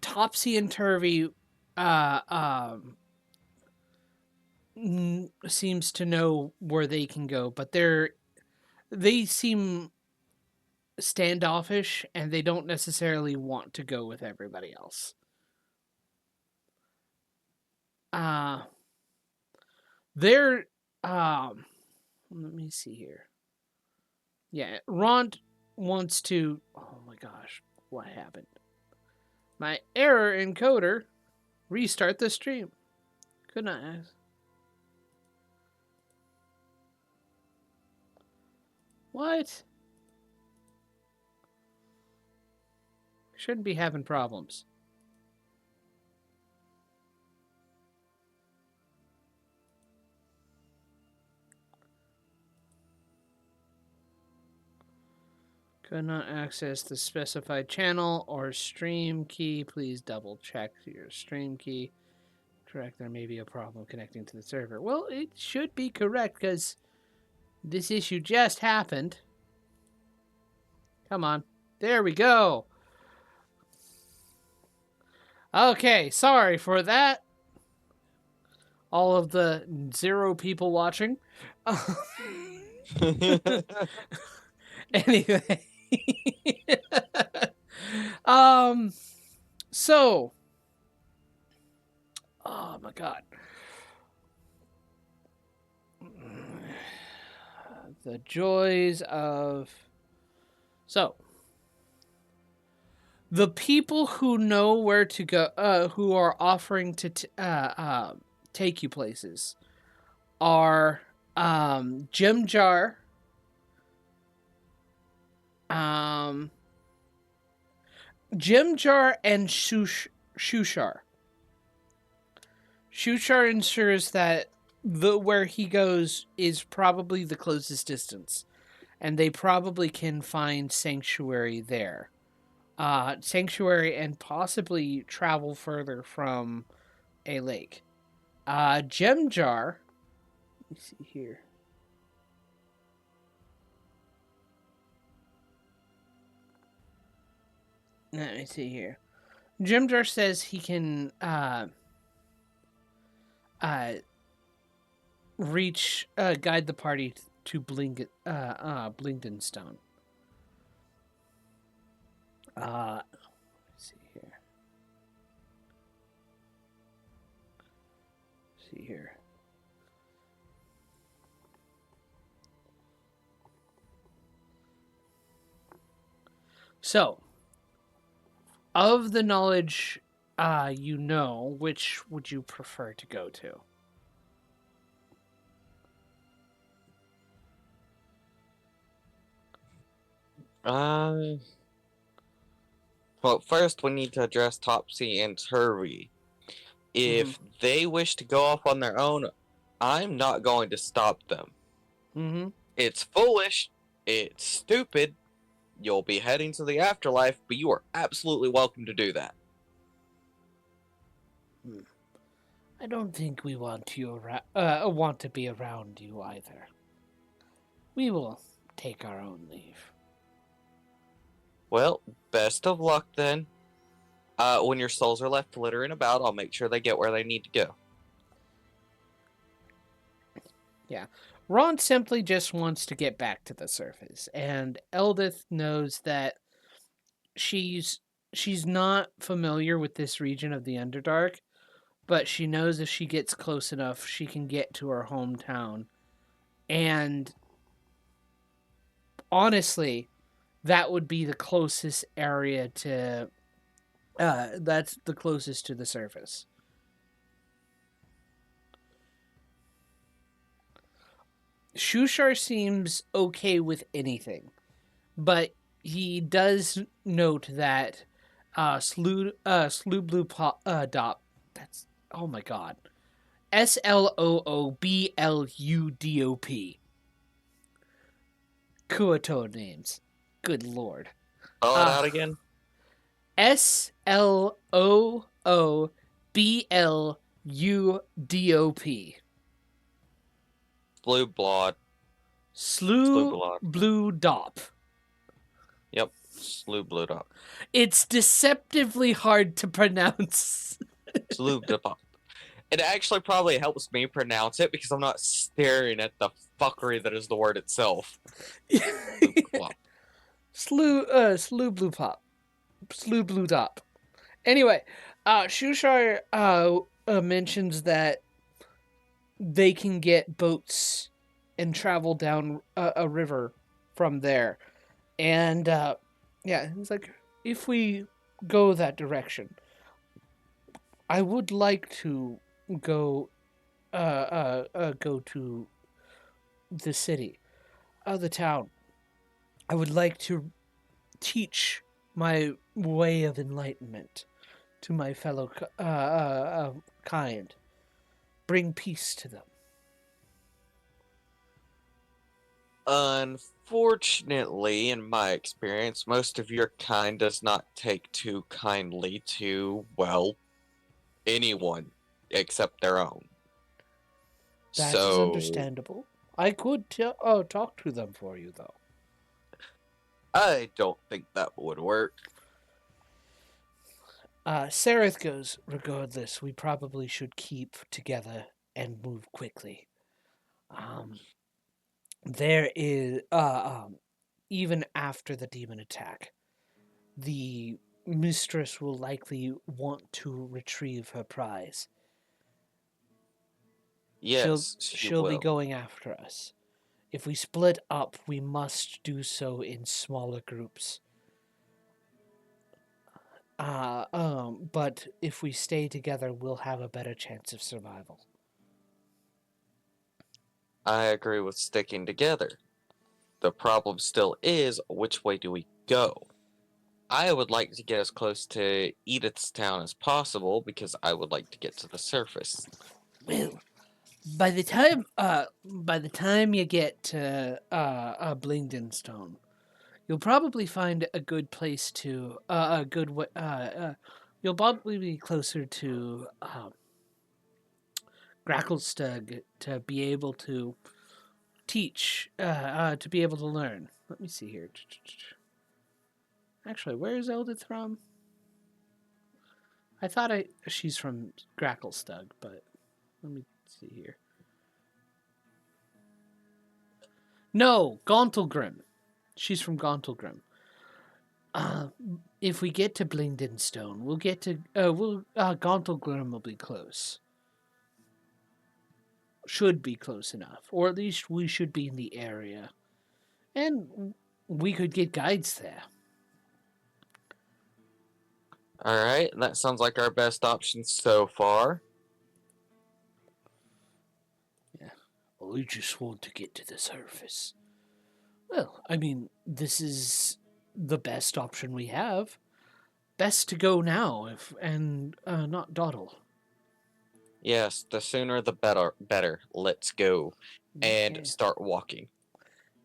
Topsy and turvy seems to know where they can go, but they seem standoffish and they don't necessarily want to go with everybody else. They're let me see here. Yeah, Ron wants to. Oh my gosh, what happened? My error encoder. Restart the stream. Could not ask. What? Shouldn't be having problems. Could not access the specified channel or stream key. Please double check your stream key. Correct, there may be a problem connecting to the server. Well, it should be correct because this issue just happened. Come on. There we go. Okay, sorry for that. All of the 0 people watching. Anyway. So. Oh my god. The joys of. So. The people who know where to go, who are offering to take you places, are Jim Jar, Jim Jar, and Shushar. Shushar ensures that where he goes is probably the closest distance, and they probably can find sanctuary there. Sanctuary and possibly travel further from a lake. Gem Jar. Let me see here. Let me see here. Gem Jar says he can reach guide the party to Blingdenstone. Let's see here. So, of the knowledge you know, which would you prefer to go to? Well, first we need to address Topsy and Turvy. If they wish to go off on their own, I'm not going to stop them. It's foolish. It's stupid. You'll be heading to the afterlife, but you are absolutely welcome to do that. I don't think we want to be around you either. We will take our own leave. Well, best of luck then. When your souls are left littering about, I'll make sure they get where they need to go. Yeah. Ron simply just wants to get back to the surface, and Eldith knows that she's not familiar with this region of the Underdark, but she knows if she gets close enough, she can get to her hometown. And honestly, that would be the closest area to that's the closest to the surface. Shushar seems okay with anything, but he does note that Sloobloodop, that's, oh my god, Sloobludop. Kuato names. Good lord. Spell it out again. Sloobludop. Sloobloodop. Yep, Sloobloodop. It's deceptively hard to pronounce. Sloobloodop. It actually probably helps me pronounce it because I'm not staring at the fuckery that is the word itself. Slew blue pop. Slew blue top. Anyway, Shushar mentions that they can get boats and travel down a river from there. And yeah, he's like, if we go that direction, I would like to go go to the city, the town. I would like to teach my way of enlightenment to my fellow kind. Bring peace to them. Unfortunately, in my experience, most of your kind does not take too kindly to, well, anyone except their own. That is So, understandable. I could talk to them for you, though. I don't think that would work. Sareth goes, regardless, we probably should keep together and move quickly. Um, there is, even after the demon attack, the mistress will likely want to retrieve her prize. Yes, she She'll be will. going after us. If we split up, we must do so in smaller groups. But if we stay together, we'll have a better chance of survival. I agree with sticking together. The problem still is, which way do we go? I would like to get as close to Edith's town as possible because I would like to get to the surface. Well, by the time you get to Blingdenstone, you'll probably find a good place to you'll probably be closer to Gracklestug to be able to teach, to be able to learn. Let me see here. Actually, where is Eldith from? I thought she's from Gracklestug, but let me see here. No, Gauntlgrim. She's from Gauntlgrim. If we get to Blingdenstone, we'll get to Gauntlgrim will be close. Should be close enough, or at least we should be in the area, and we could get guides there. Alright, that sounds like our best option so far. Yeah, we just want to get to the surface. Well, I mean, this is the best option we have. Best to go now, if and not dawdle. Yes, the sooner the better. Let's go. And Okay. start walking.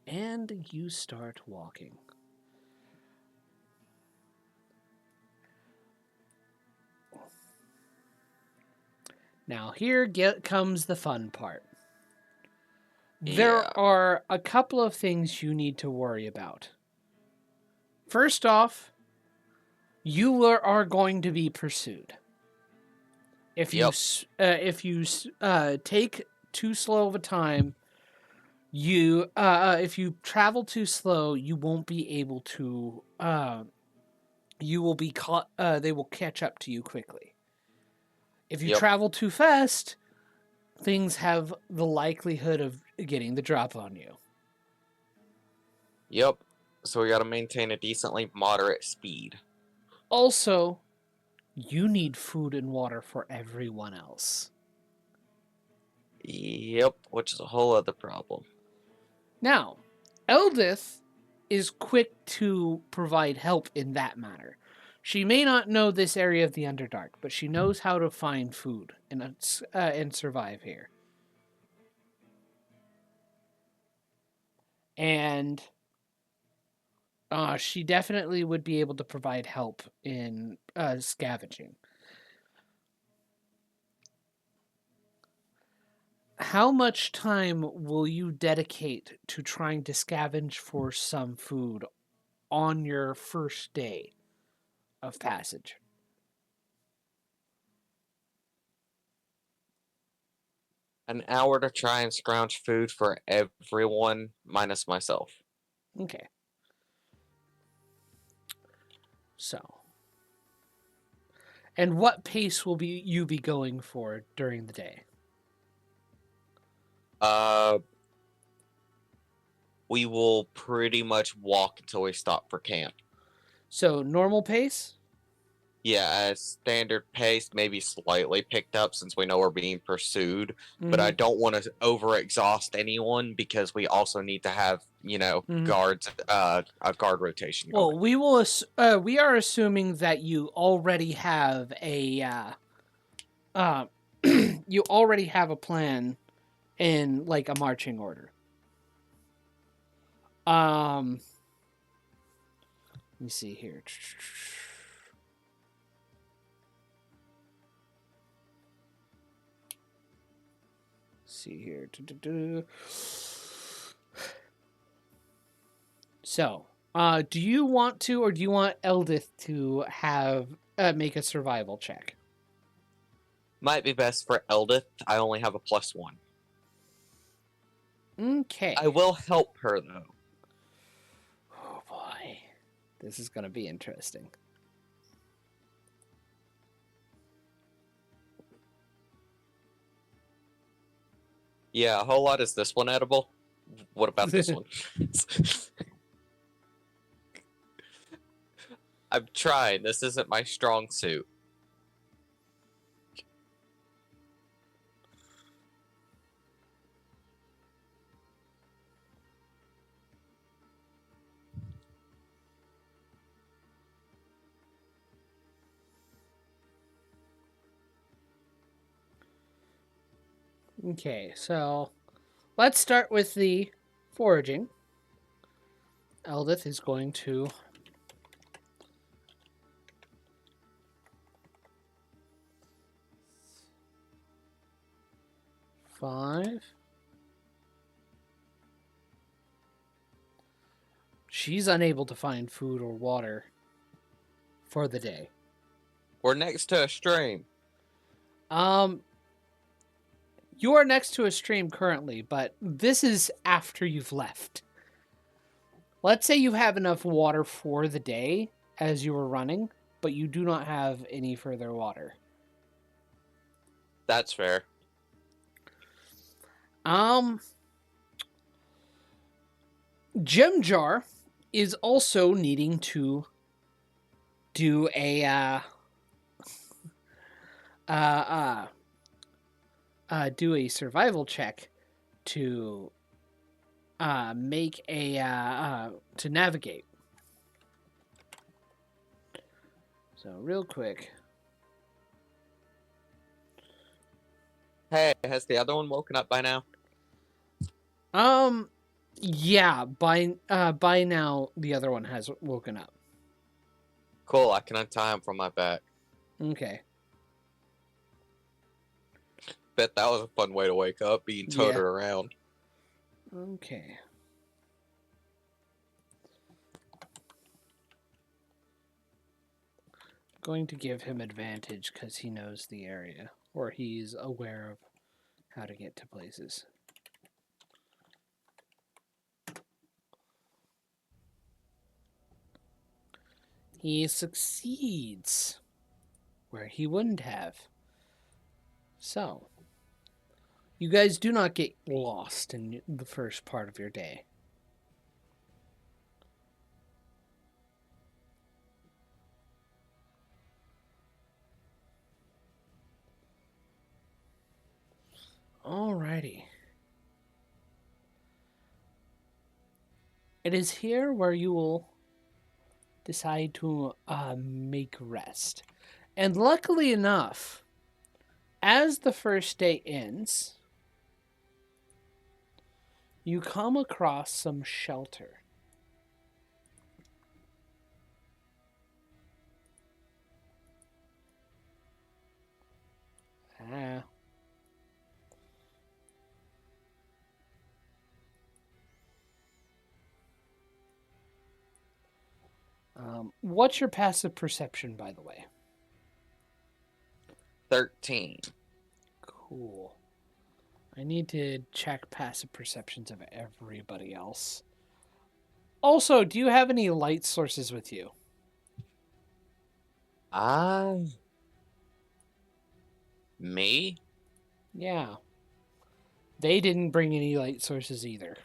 And you start walking. Now here comes the fun part. There Yeah. are a couple of things you need to worry about. First off, you are going to be pursued. If Yep. you take too slow of a time, if you travel too slow, you won't be able to. You will be caught. They will catch up to you quickly. If you Yep. travel too fast, things have the likelihood of getting the drop on you. Yep. So we gotta maintain a decently moderate speed. Also, you need food and water for everyone else. Yep, which is a whole other problem. Now, Eldith is quick to provide help in that matter. She may not know this area of the Underdark, but she knows how to find food and survive here. And she definitely would be able to provide help in scavenging. How much time will you dedicate to trying to scavenge for some food on your first day of passage? An hour to try and scrounge food for everyone minus myself. Okay. So. And what pace will you be going for during the day? Uh, we will pretty much walk until we stop for camp. So normal pace? Yeah, a standard pace, maybe slightly picked up since we know we're being pursued. But I Mhm. don't want to overexhaust anyone because we also need to have, Mhm. guards, a guard rotation going. Well, we are assuming that you already have a uh, you already have a plan in like a marching order. Let me see here. See here. So, do you want to, or do you want Eldith to have make a survival check? Might be best for Eldith. I only have a +1. Okay. I will help her though. Oh boy, this is gonna be interesting. Yeah, a whole lot. Is this one edible? What about this one? I'm trying. This isn't my strong suit. Okay, so let's start with the foraging. Eldith is going to five. She's unable to find food or water for the day. We're next to a stream. You are next to a stream currently, but this is after you've left. Let's say you have enough water for the day as you were running, but you do not have any further water. That's fair. Gem Jar is also needing to do a do a survival check to make a to navigate. So real quick. Hey, has the other one woken up by now? Yeah, by now the other one has woken up. Cool, I can untie him from my back. Okay. Bet that was a fun way to wake up, being towed Yeah. around. Okay. Going to give him advantage because he knows the area, or he's aware of how to get to places. He succeeds where he wouldn't have. So, you guys do not get lost in the first part of your day. Alrighty. It is here where you will decide to make rest. And luckily enough, as the first day ends, you come across some shelter. Ah. What's your passive perception, by the way? 13. Cool. I need to check passive perceptions of everybody else. Also, do you have any light sources with you? Me? Yeah. They didn't bring any light sources either.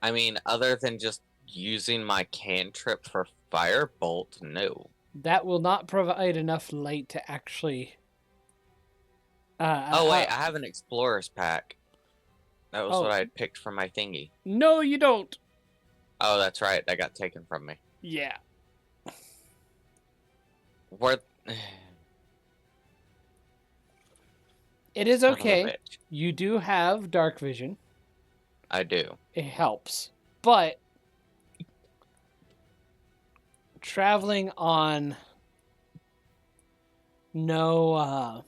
I mean, other than just using my cantrip for firebolt, no. That will not provide enough light to actually. Oh wait, I have an explorer's pack. That was what Oh, I had picked from my thingy. no, you don't. Oh, that's right. That got taken from me. Yeah. Where? It is Son of a okay. bitch. You do have dark vision. I do. It helps. But traveling on no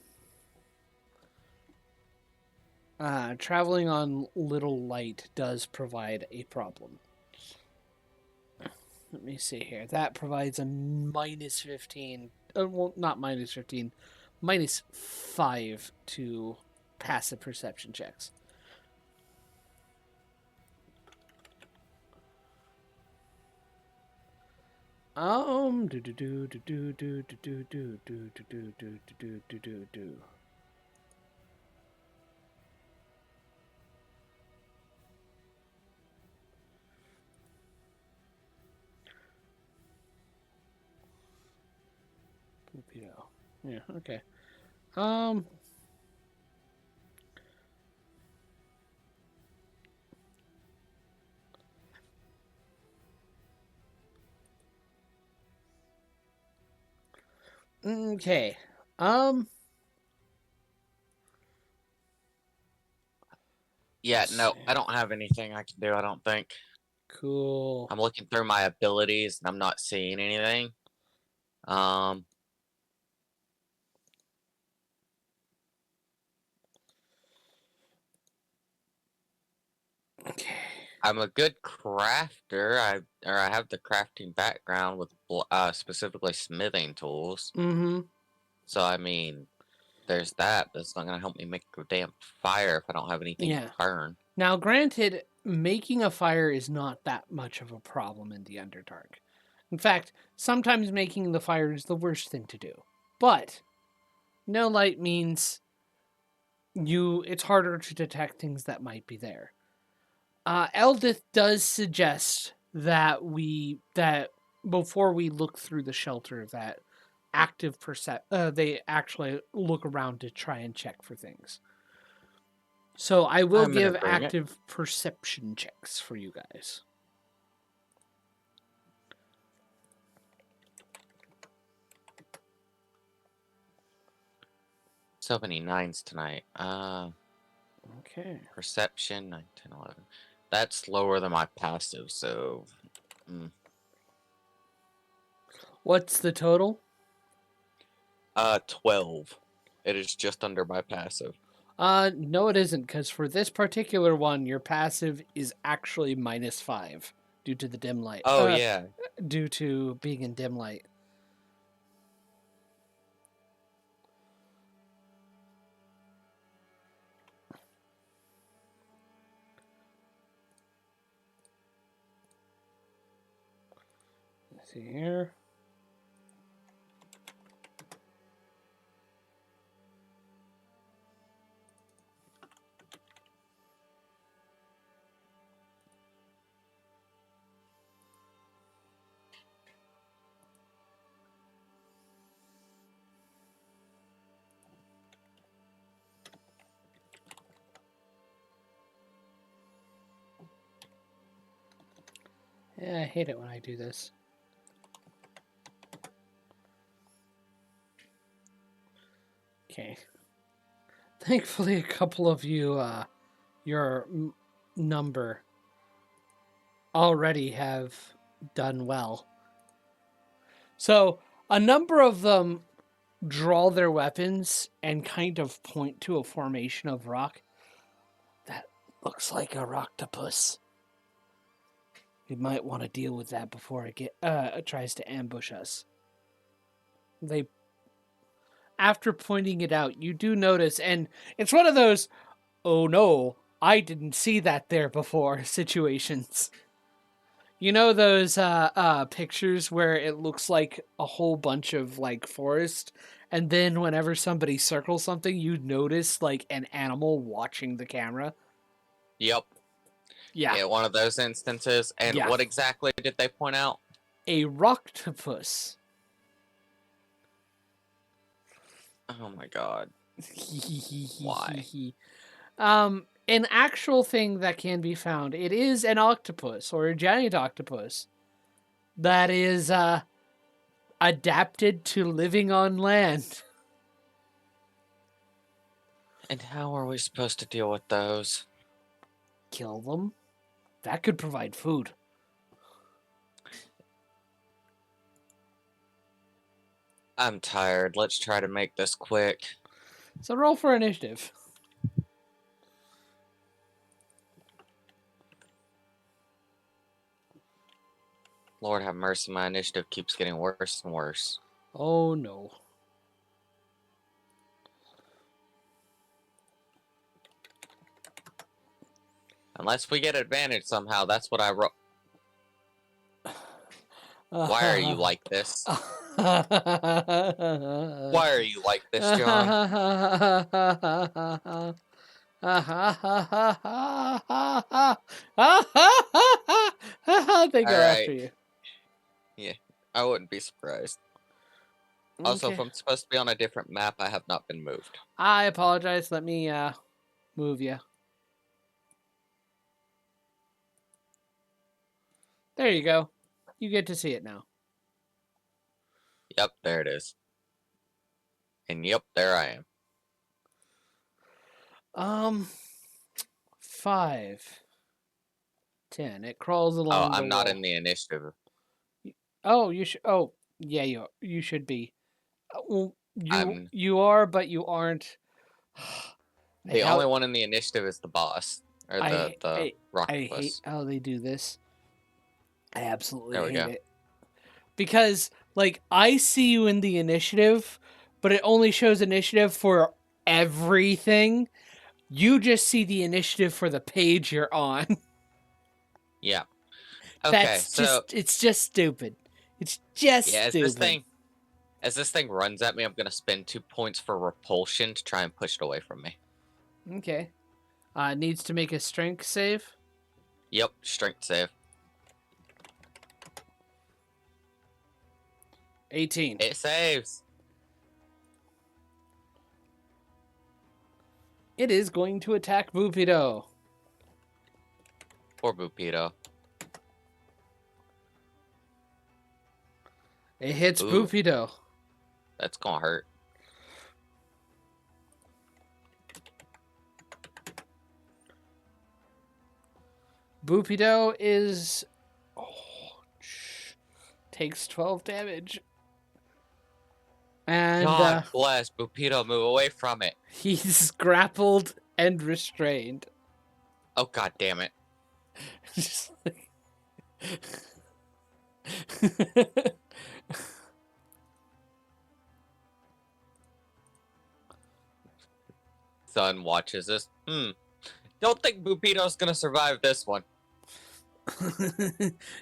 traveling on little light does provide a problem. Let me see here. That provides a minus 15. Well, not minus 15, minus 5 to passive perception checks. Do do do do do do do do do do do do do do do do. Yeah, okay. Um okay. Um Yeah, no, I don't have anything I can do, I don't think. Cool. I'm looking through my abilities and I'm not seeing anything. Um, Okay. I'm a good crafter. I have the crafting background with specifically smithing tools. Mm-hmm. So I mean, there's that, but it's not gonna help me make a damn fire if I don't have anything to Yeah. burn. Now, granted, making a fire is not that much of a problem in the Underdark. In fact, sometimes making the fire is the worst thing to do. But no light means it's harder to detect things that might be there. Eldith does suggest that before we look through the shelter that they actually look around to try and check for things. So I will I'm gonna give bring it. active perception checks for you guys. So many nines tonight. Okay. Perception 9, 10, 11. That's lower than my passive, so. Mm. What's the total? 12. It is just under my passive. No, it isn't, because for this particular one, your passive is actually minus 5 due to the dim light. Oh yeah. Due to being in dim light. Let's see here. Yeah, I hate it when I do this. Okay. Thankfully, a couple of you, your number already have done well. So, a number of them draw their weapons and kind of point to a formation of rock. That looks like a octopus. We might want to deal with that before it tries to ambush us. They after pointing it out, you do notice, and it's one of those, oh no, I didn't see that there before situations. You know those pictures where it looks like a whole bunch of like forest, and then whenever somebody circles something, you notice like an animal watching the camera? Yep. Yeah. Yeah, one of those instances. And Yeah. what exactly did they point out? A rocktopus. Oh my god. Why? An actual thing that can be found. It is an octopus or a giant octopus that is adapted to living on land. And how are we supposed to deal with those? Kill them. That could provide food. I'm tired. Let's try to make this quick. So roll for initiative. Lord have mercy, my initiative keeps getting worse and worse. Oh no. Unless we get advantage somehow, that's what I wrote. Why are you like this? Why are you like this, John? They go Alright. after you. Yeah, I wouldn't be surprised. Also, if Okay. I'm supposed to be on a different map, I have not been moved. I apologize. Let me move you. There you go. You get to see it now. Yep, there it is. And yep, there I am. 5, 10. It crawls Oh, along the I'm not wall. in the initiative. Oh, you should. Oh, yeah, you should be. Well, I'm you are, but you aren't. the only one in the initiative is the boss. Or the I rocket hate bus. how they do this. I absolutely There we hate go. it. Because, like, I see you in the initiative, but it only shows initiative for everything. You just see the initiative for the page you're on. Yeah. Okay, It's just stupid. It's just yeah, stupid. as this thing runs at me, I'm gonna spend 2 points for repulsion to try and push it away from me. Okay. Needs to make a strength save. Yep, strength save. 18. It saves. It is going to attack Bupido. Poor Bupido. It hits Ooh. Bupido. That's gonna hurt. Bupido is takes 12 damage. And God bless Bupido, move away from it. he's grappled and restrained. Oh god damn it. Just like... Son watches this. Don't think Bupido's gonna survive this one.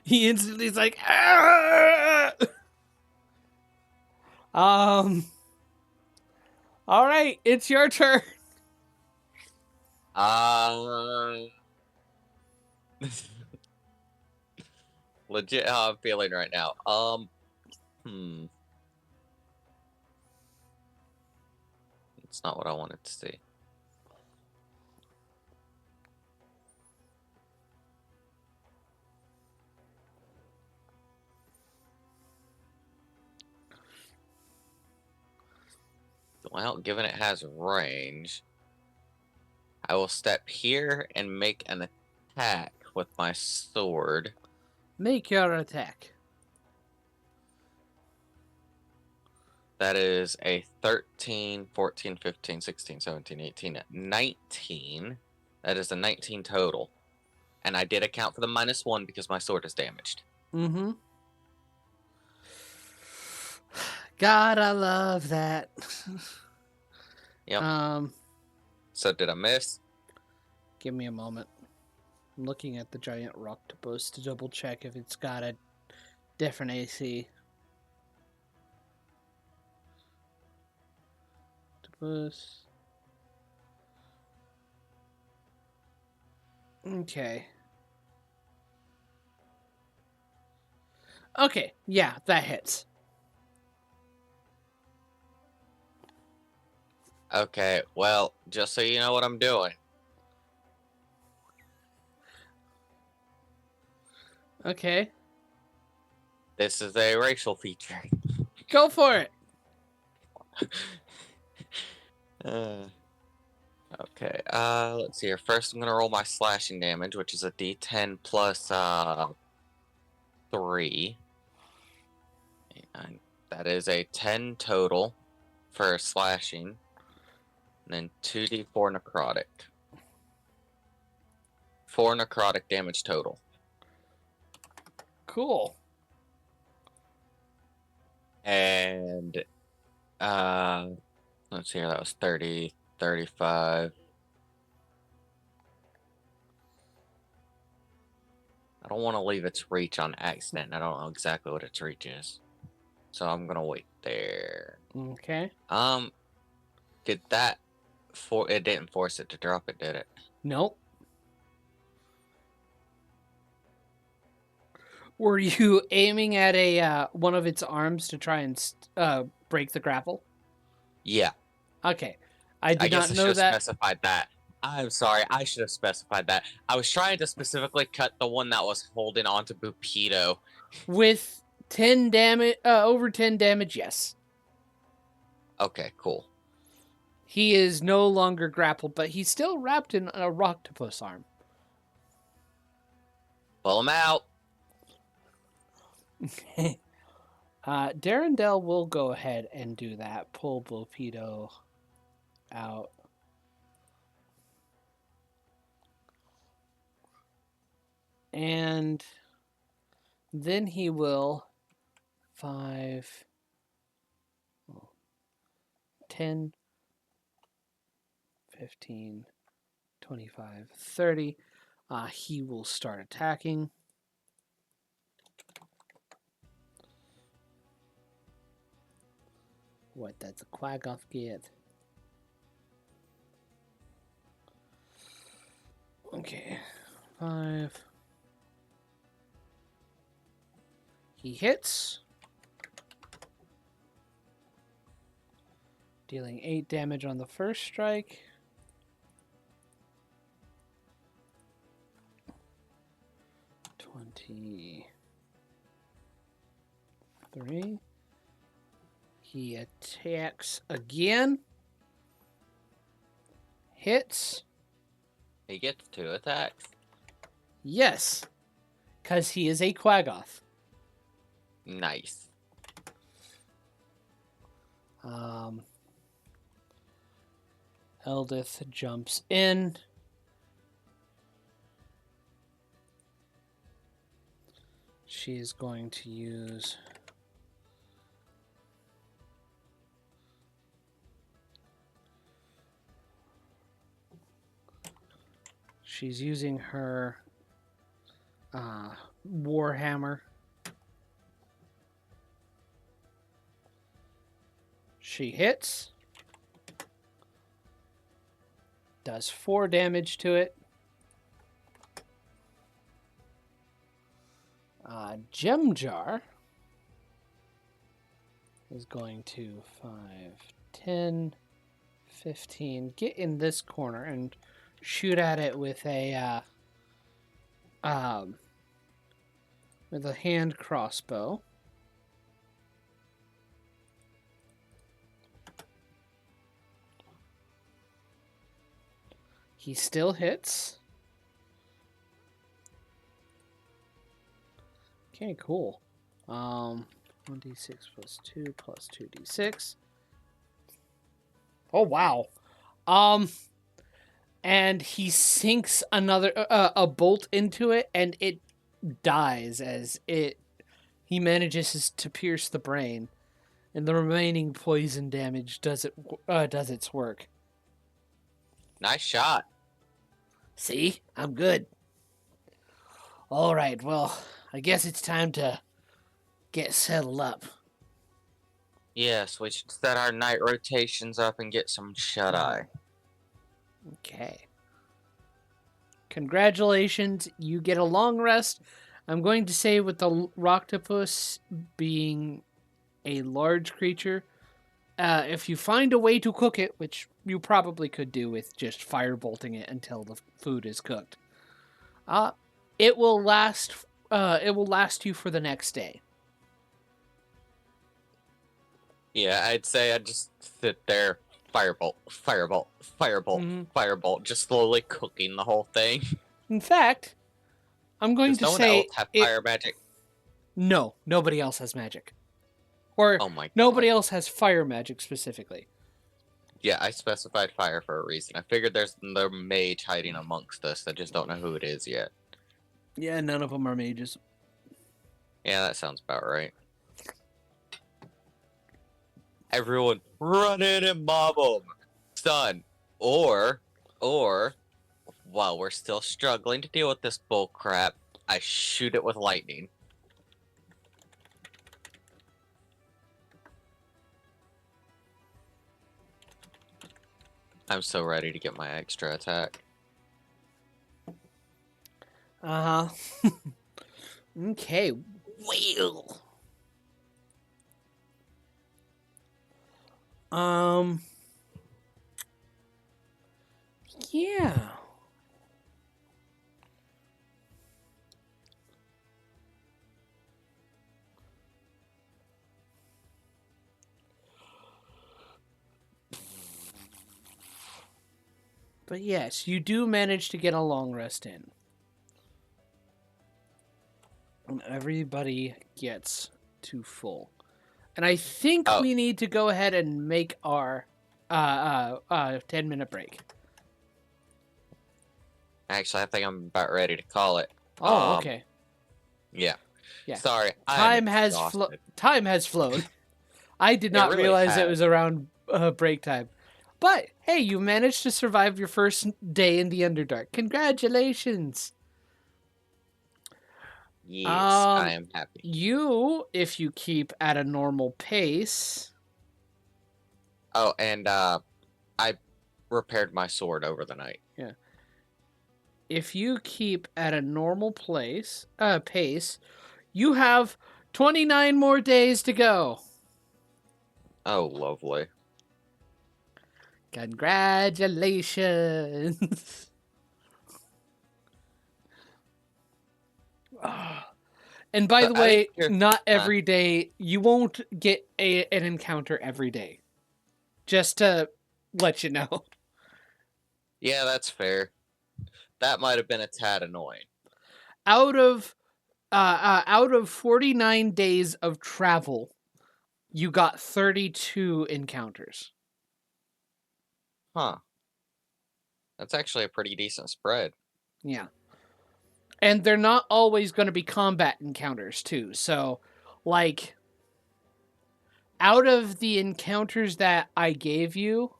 He instantly is like, "Ah!" All right, it's your turn. Legit how I'm feeling right now. It's not what I wanted to see. Well, given it has range, I will step here and make an attack with my sword. Make your attack. That is a 13, 14, 15, 16, 17, 18, 19. That is a 19 total. And I did account for the -1 because my sword is damaged. Mm-hmm. God, I love that. Yep. Um, So did I miss? give me a moment. I'm looking at the giant octopus to double check if it's got a different AC. Octopus. Okay. Okay, yeah, that hits. Okay, well, just so you know what I'm doing. Okay, This is a racial feature. go for it. Okay, let's see here. First, I'm gonna roll my slashing damage, which is a D10 plus 3. And that is a 10 total for slashing. And then 2d4 necrotic. 4 necrotic damage total. Cool. And let's see here, that was 30, 35. I don't want to leave its reach on accident. I don't know exactly what its reach is. So I'm gonna wait there. Okay. Did that it didn't force it to drop it, did it? Nope. Were you aiming at a one of its arms to try and break the grapple? Yeah. Okay. I I did guess not I should know have that. specified that. I'm sorry, I should have specified that. I was trying to specifically cut the one that was holding onto Bupido. With 10 damage, over 10 damage, yes. Okay, cool. He is no longer grappled, but he's still wrapped in a octopus arm. Pull him out. Darendelle will go ahead and do that. Pull Bupido out. And then he will 5, 10, 15, 25, 30. He will start attacking. What does a Quaggoth get? Okay, 5. He hits, dealing 8 damage on the first strike. $23. He attacks again. Hits. He gets 2 attacks. Yes, because he is a Quaggoth. Nice. Eldith jumps in. She is going to use... She's using her Warhammer. She hits. Does 4 damage to it. Gem Jar is going to 5, 10, 15. Get in this corner and shoot at it with a hand crossbow. He still hits. Okay, cool. 1d6 plus 2 plus 2d6. Oh, wow. And he sinks another a bolt into it, and it dies as he manages to pierce the brain. and the remaining poison damage does its work. Nice shot. See? I'm good. All right, well, I guess it's time to get settled up. Yes, we should set our night rotations up and get some shut-eye. Okay. Congratulations, you get a long rest. I'm going to say with the Roctopus being a large creature, if you find a way to cook it, which you probably could do with just firebolting it until the food is cooked, it will last. It will last you for the next day. Yeah, I'd say I'd just sit there, firebolt, firebolt, firebolt, firebolt, just slowly cooking the whole thing. In fact, I'm going Does to no one say else have fire magic? No, nobody else has magic. Or Oh my god. nobody else has fire magic specifically. Yeah, I specified fire for a reason. I figured there's the mage hiding amongst us. I just don't know who it is yet. Yeah, none of them are mages. Yeah, that sounds about right. Everyone, run in and mob them, son. Or, while we're still struggling to deal with this bull crap, I shoot it with lightning. I'm so ready to get my extra attack. Uh-huh. Okay. Well. Yeah. But yes, you do manage to get a long rest in. And everybody gets to full. And I think we need to go ahead and make our 10-minute break. Actually, I think I'm about ready to call it. Oh, okay. Yeah. Yeah. Sorry. Time has flown. I did not really realize it has. was around break time. But hey, you managed to survive your first day in the Underdark. Congratulations. Yes, I am happy. You, if you keep at a normal pace. Oh, and I repaired my sword over the night. Yeah. If you keep at a normal pace, you have 29 more days to go. Oh, lovely. Congratulations. And by the way, not every day. You won't get an encounter every day. Just to let you know. Yeah, that's fair. That might have been a tad annoying. Out of 49 days of travel, you got 32 encounters. Huh. That's actually a pretty decent spread. Yeah. And they're not always going to be combat encounters, too. So, like, out of the encounters that I gave you,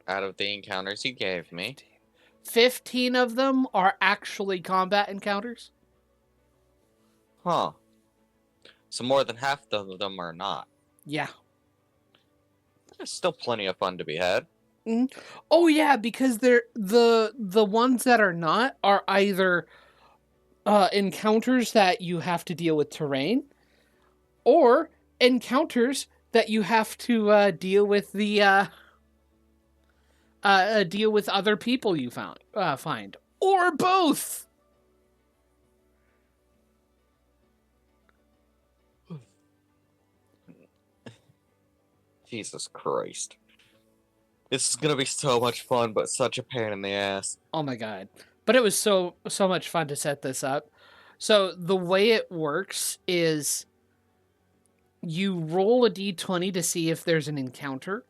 out of the encounters you gave me, 15 of them are actually combat encounters. Huh. So more than half of them are not. Yeah. There's still plenty of fun to be had. Mm-hmm. Oh yeah, because they're the ones that are not are either encounters that you have to deal with terrain, or encounters that you have to deal with the deal with other people you find, or both. Jesus Christ. This is gonna be so much fun, but such a pain in the ass. Oh my god. But it was so much fun to set this up. So the way it works is you roll a d20 to see if there's an encounter.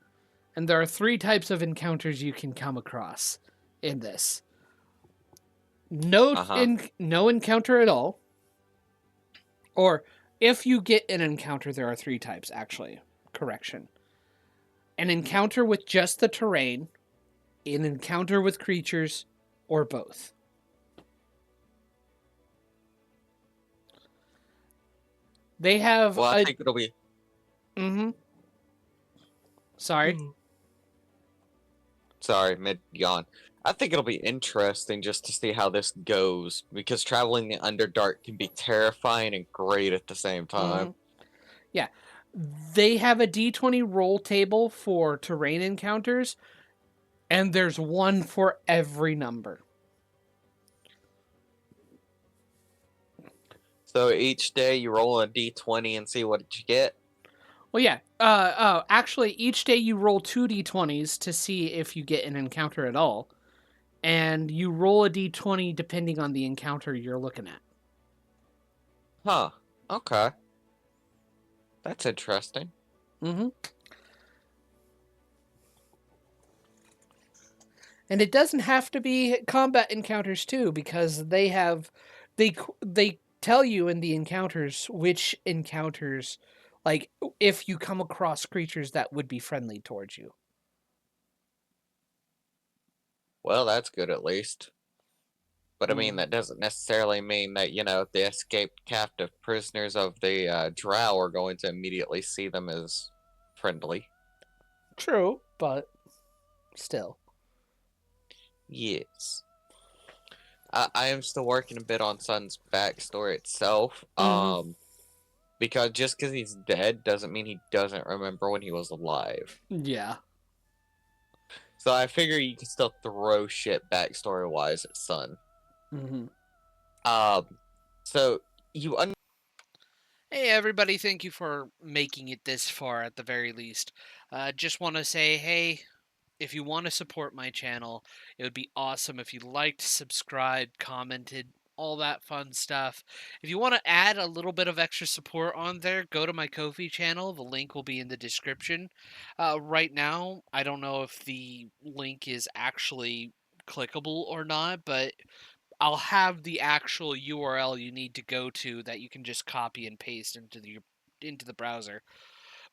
And there are 3 types of encounters you can come across in this. Uh-huh. No encounter at all. Or if you get an encounter, there are 3 types, actually. Correction. An encounter with just the terrain, an encounter with creatures, or both. They have Well, I a. think it'll be. Mm-hmm. Sorry. Sorry, mid yawn. I think it'll be interesting just to see how this goes because traveling the Underdark can be terrifying and great at the same time. Mm-hmm. Yeah. They have a d20 roll table for terrain encounters, and there's one for every number. So each day you roll a d20 and see what you get. Well, yeah. Actually, each day you roll 2d20s to see if you get an encounter at all, and you roll a d20 depending on the encounter you're looking at. Huh. Okay. That's interesting. Mm-hmm. And it doesn't have to be combat encounters too, because they tell you in the encounters which encounters, like if you come across creatures that would be friendly towards you. Well, that's good at least. But I mean, Mm. that doesn't necessarily mean that, the escaped captive prisoners of the drow are going to immediately see them as friendly. True, but still. Yes. I am still working a bit on Sun's backstory itself. Mm-hmm. Because just because he's dead doesn't mean he doesn't remember when he was alive. Yeah. So I figure you can still throw shit backstory wise at Sun. Mm-hmm. Um, so you Hey, everybody, thank you for making it this far at the very least. Just want to say, hey, if you want to support my channel, it would be awesome if you liked, subscribed, commented, all that fun stuff. If you want to add a little bit of extra support on there, go to my Ko-fi channel. The link will be in the description. Right now, I don't know if the link is actually clickable or not, but I'll have the actual URL you need to go to that you can just copy and paste into the browser.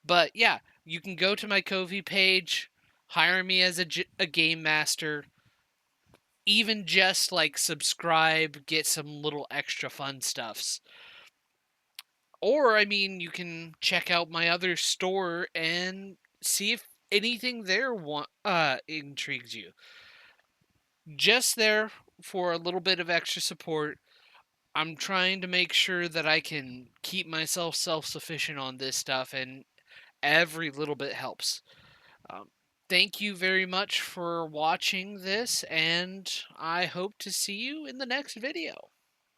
But yeah, you can go to my Ko-fi page, hire me as a game master, even just like subscribe, get some little extra fun stuffs. Or I mean, you can check out my other store and see if anything there intrigues you. Just there for a little bit of extra support. I'm trying to make sure that I can keep myself self-sufficient on this stuff, and every little bit helps. Um, Thank you very much for watching this, and I hope to see you in the next video.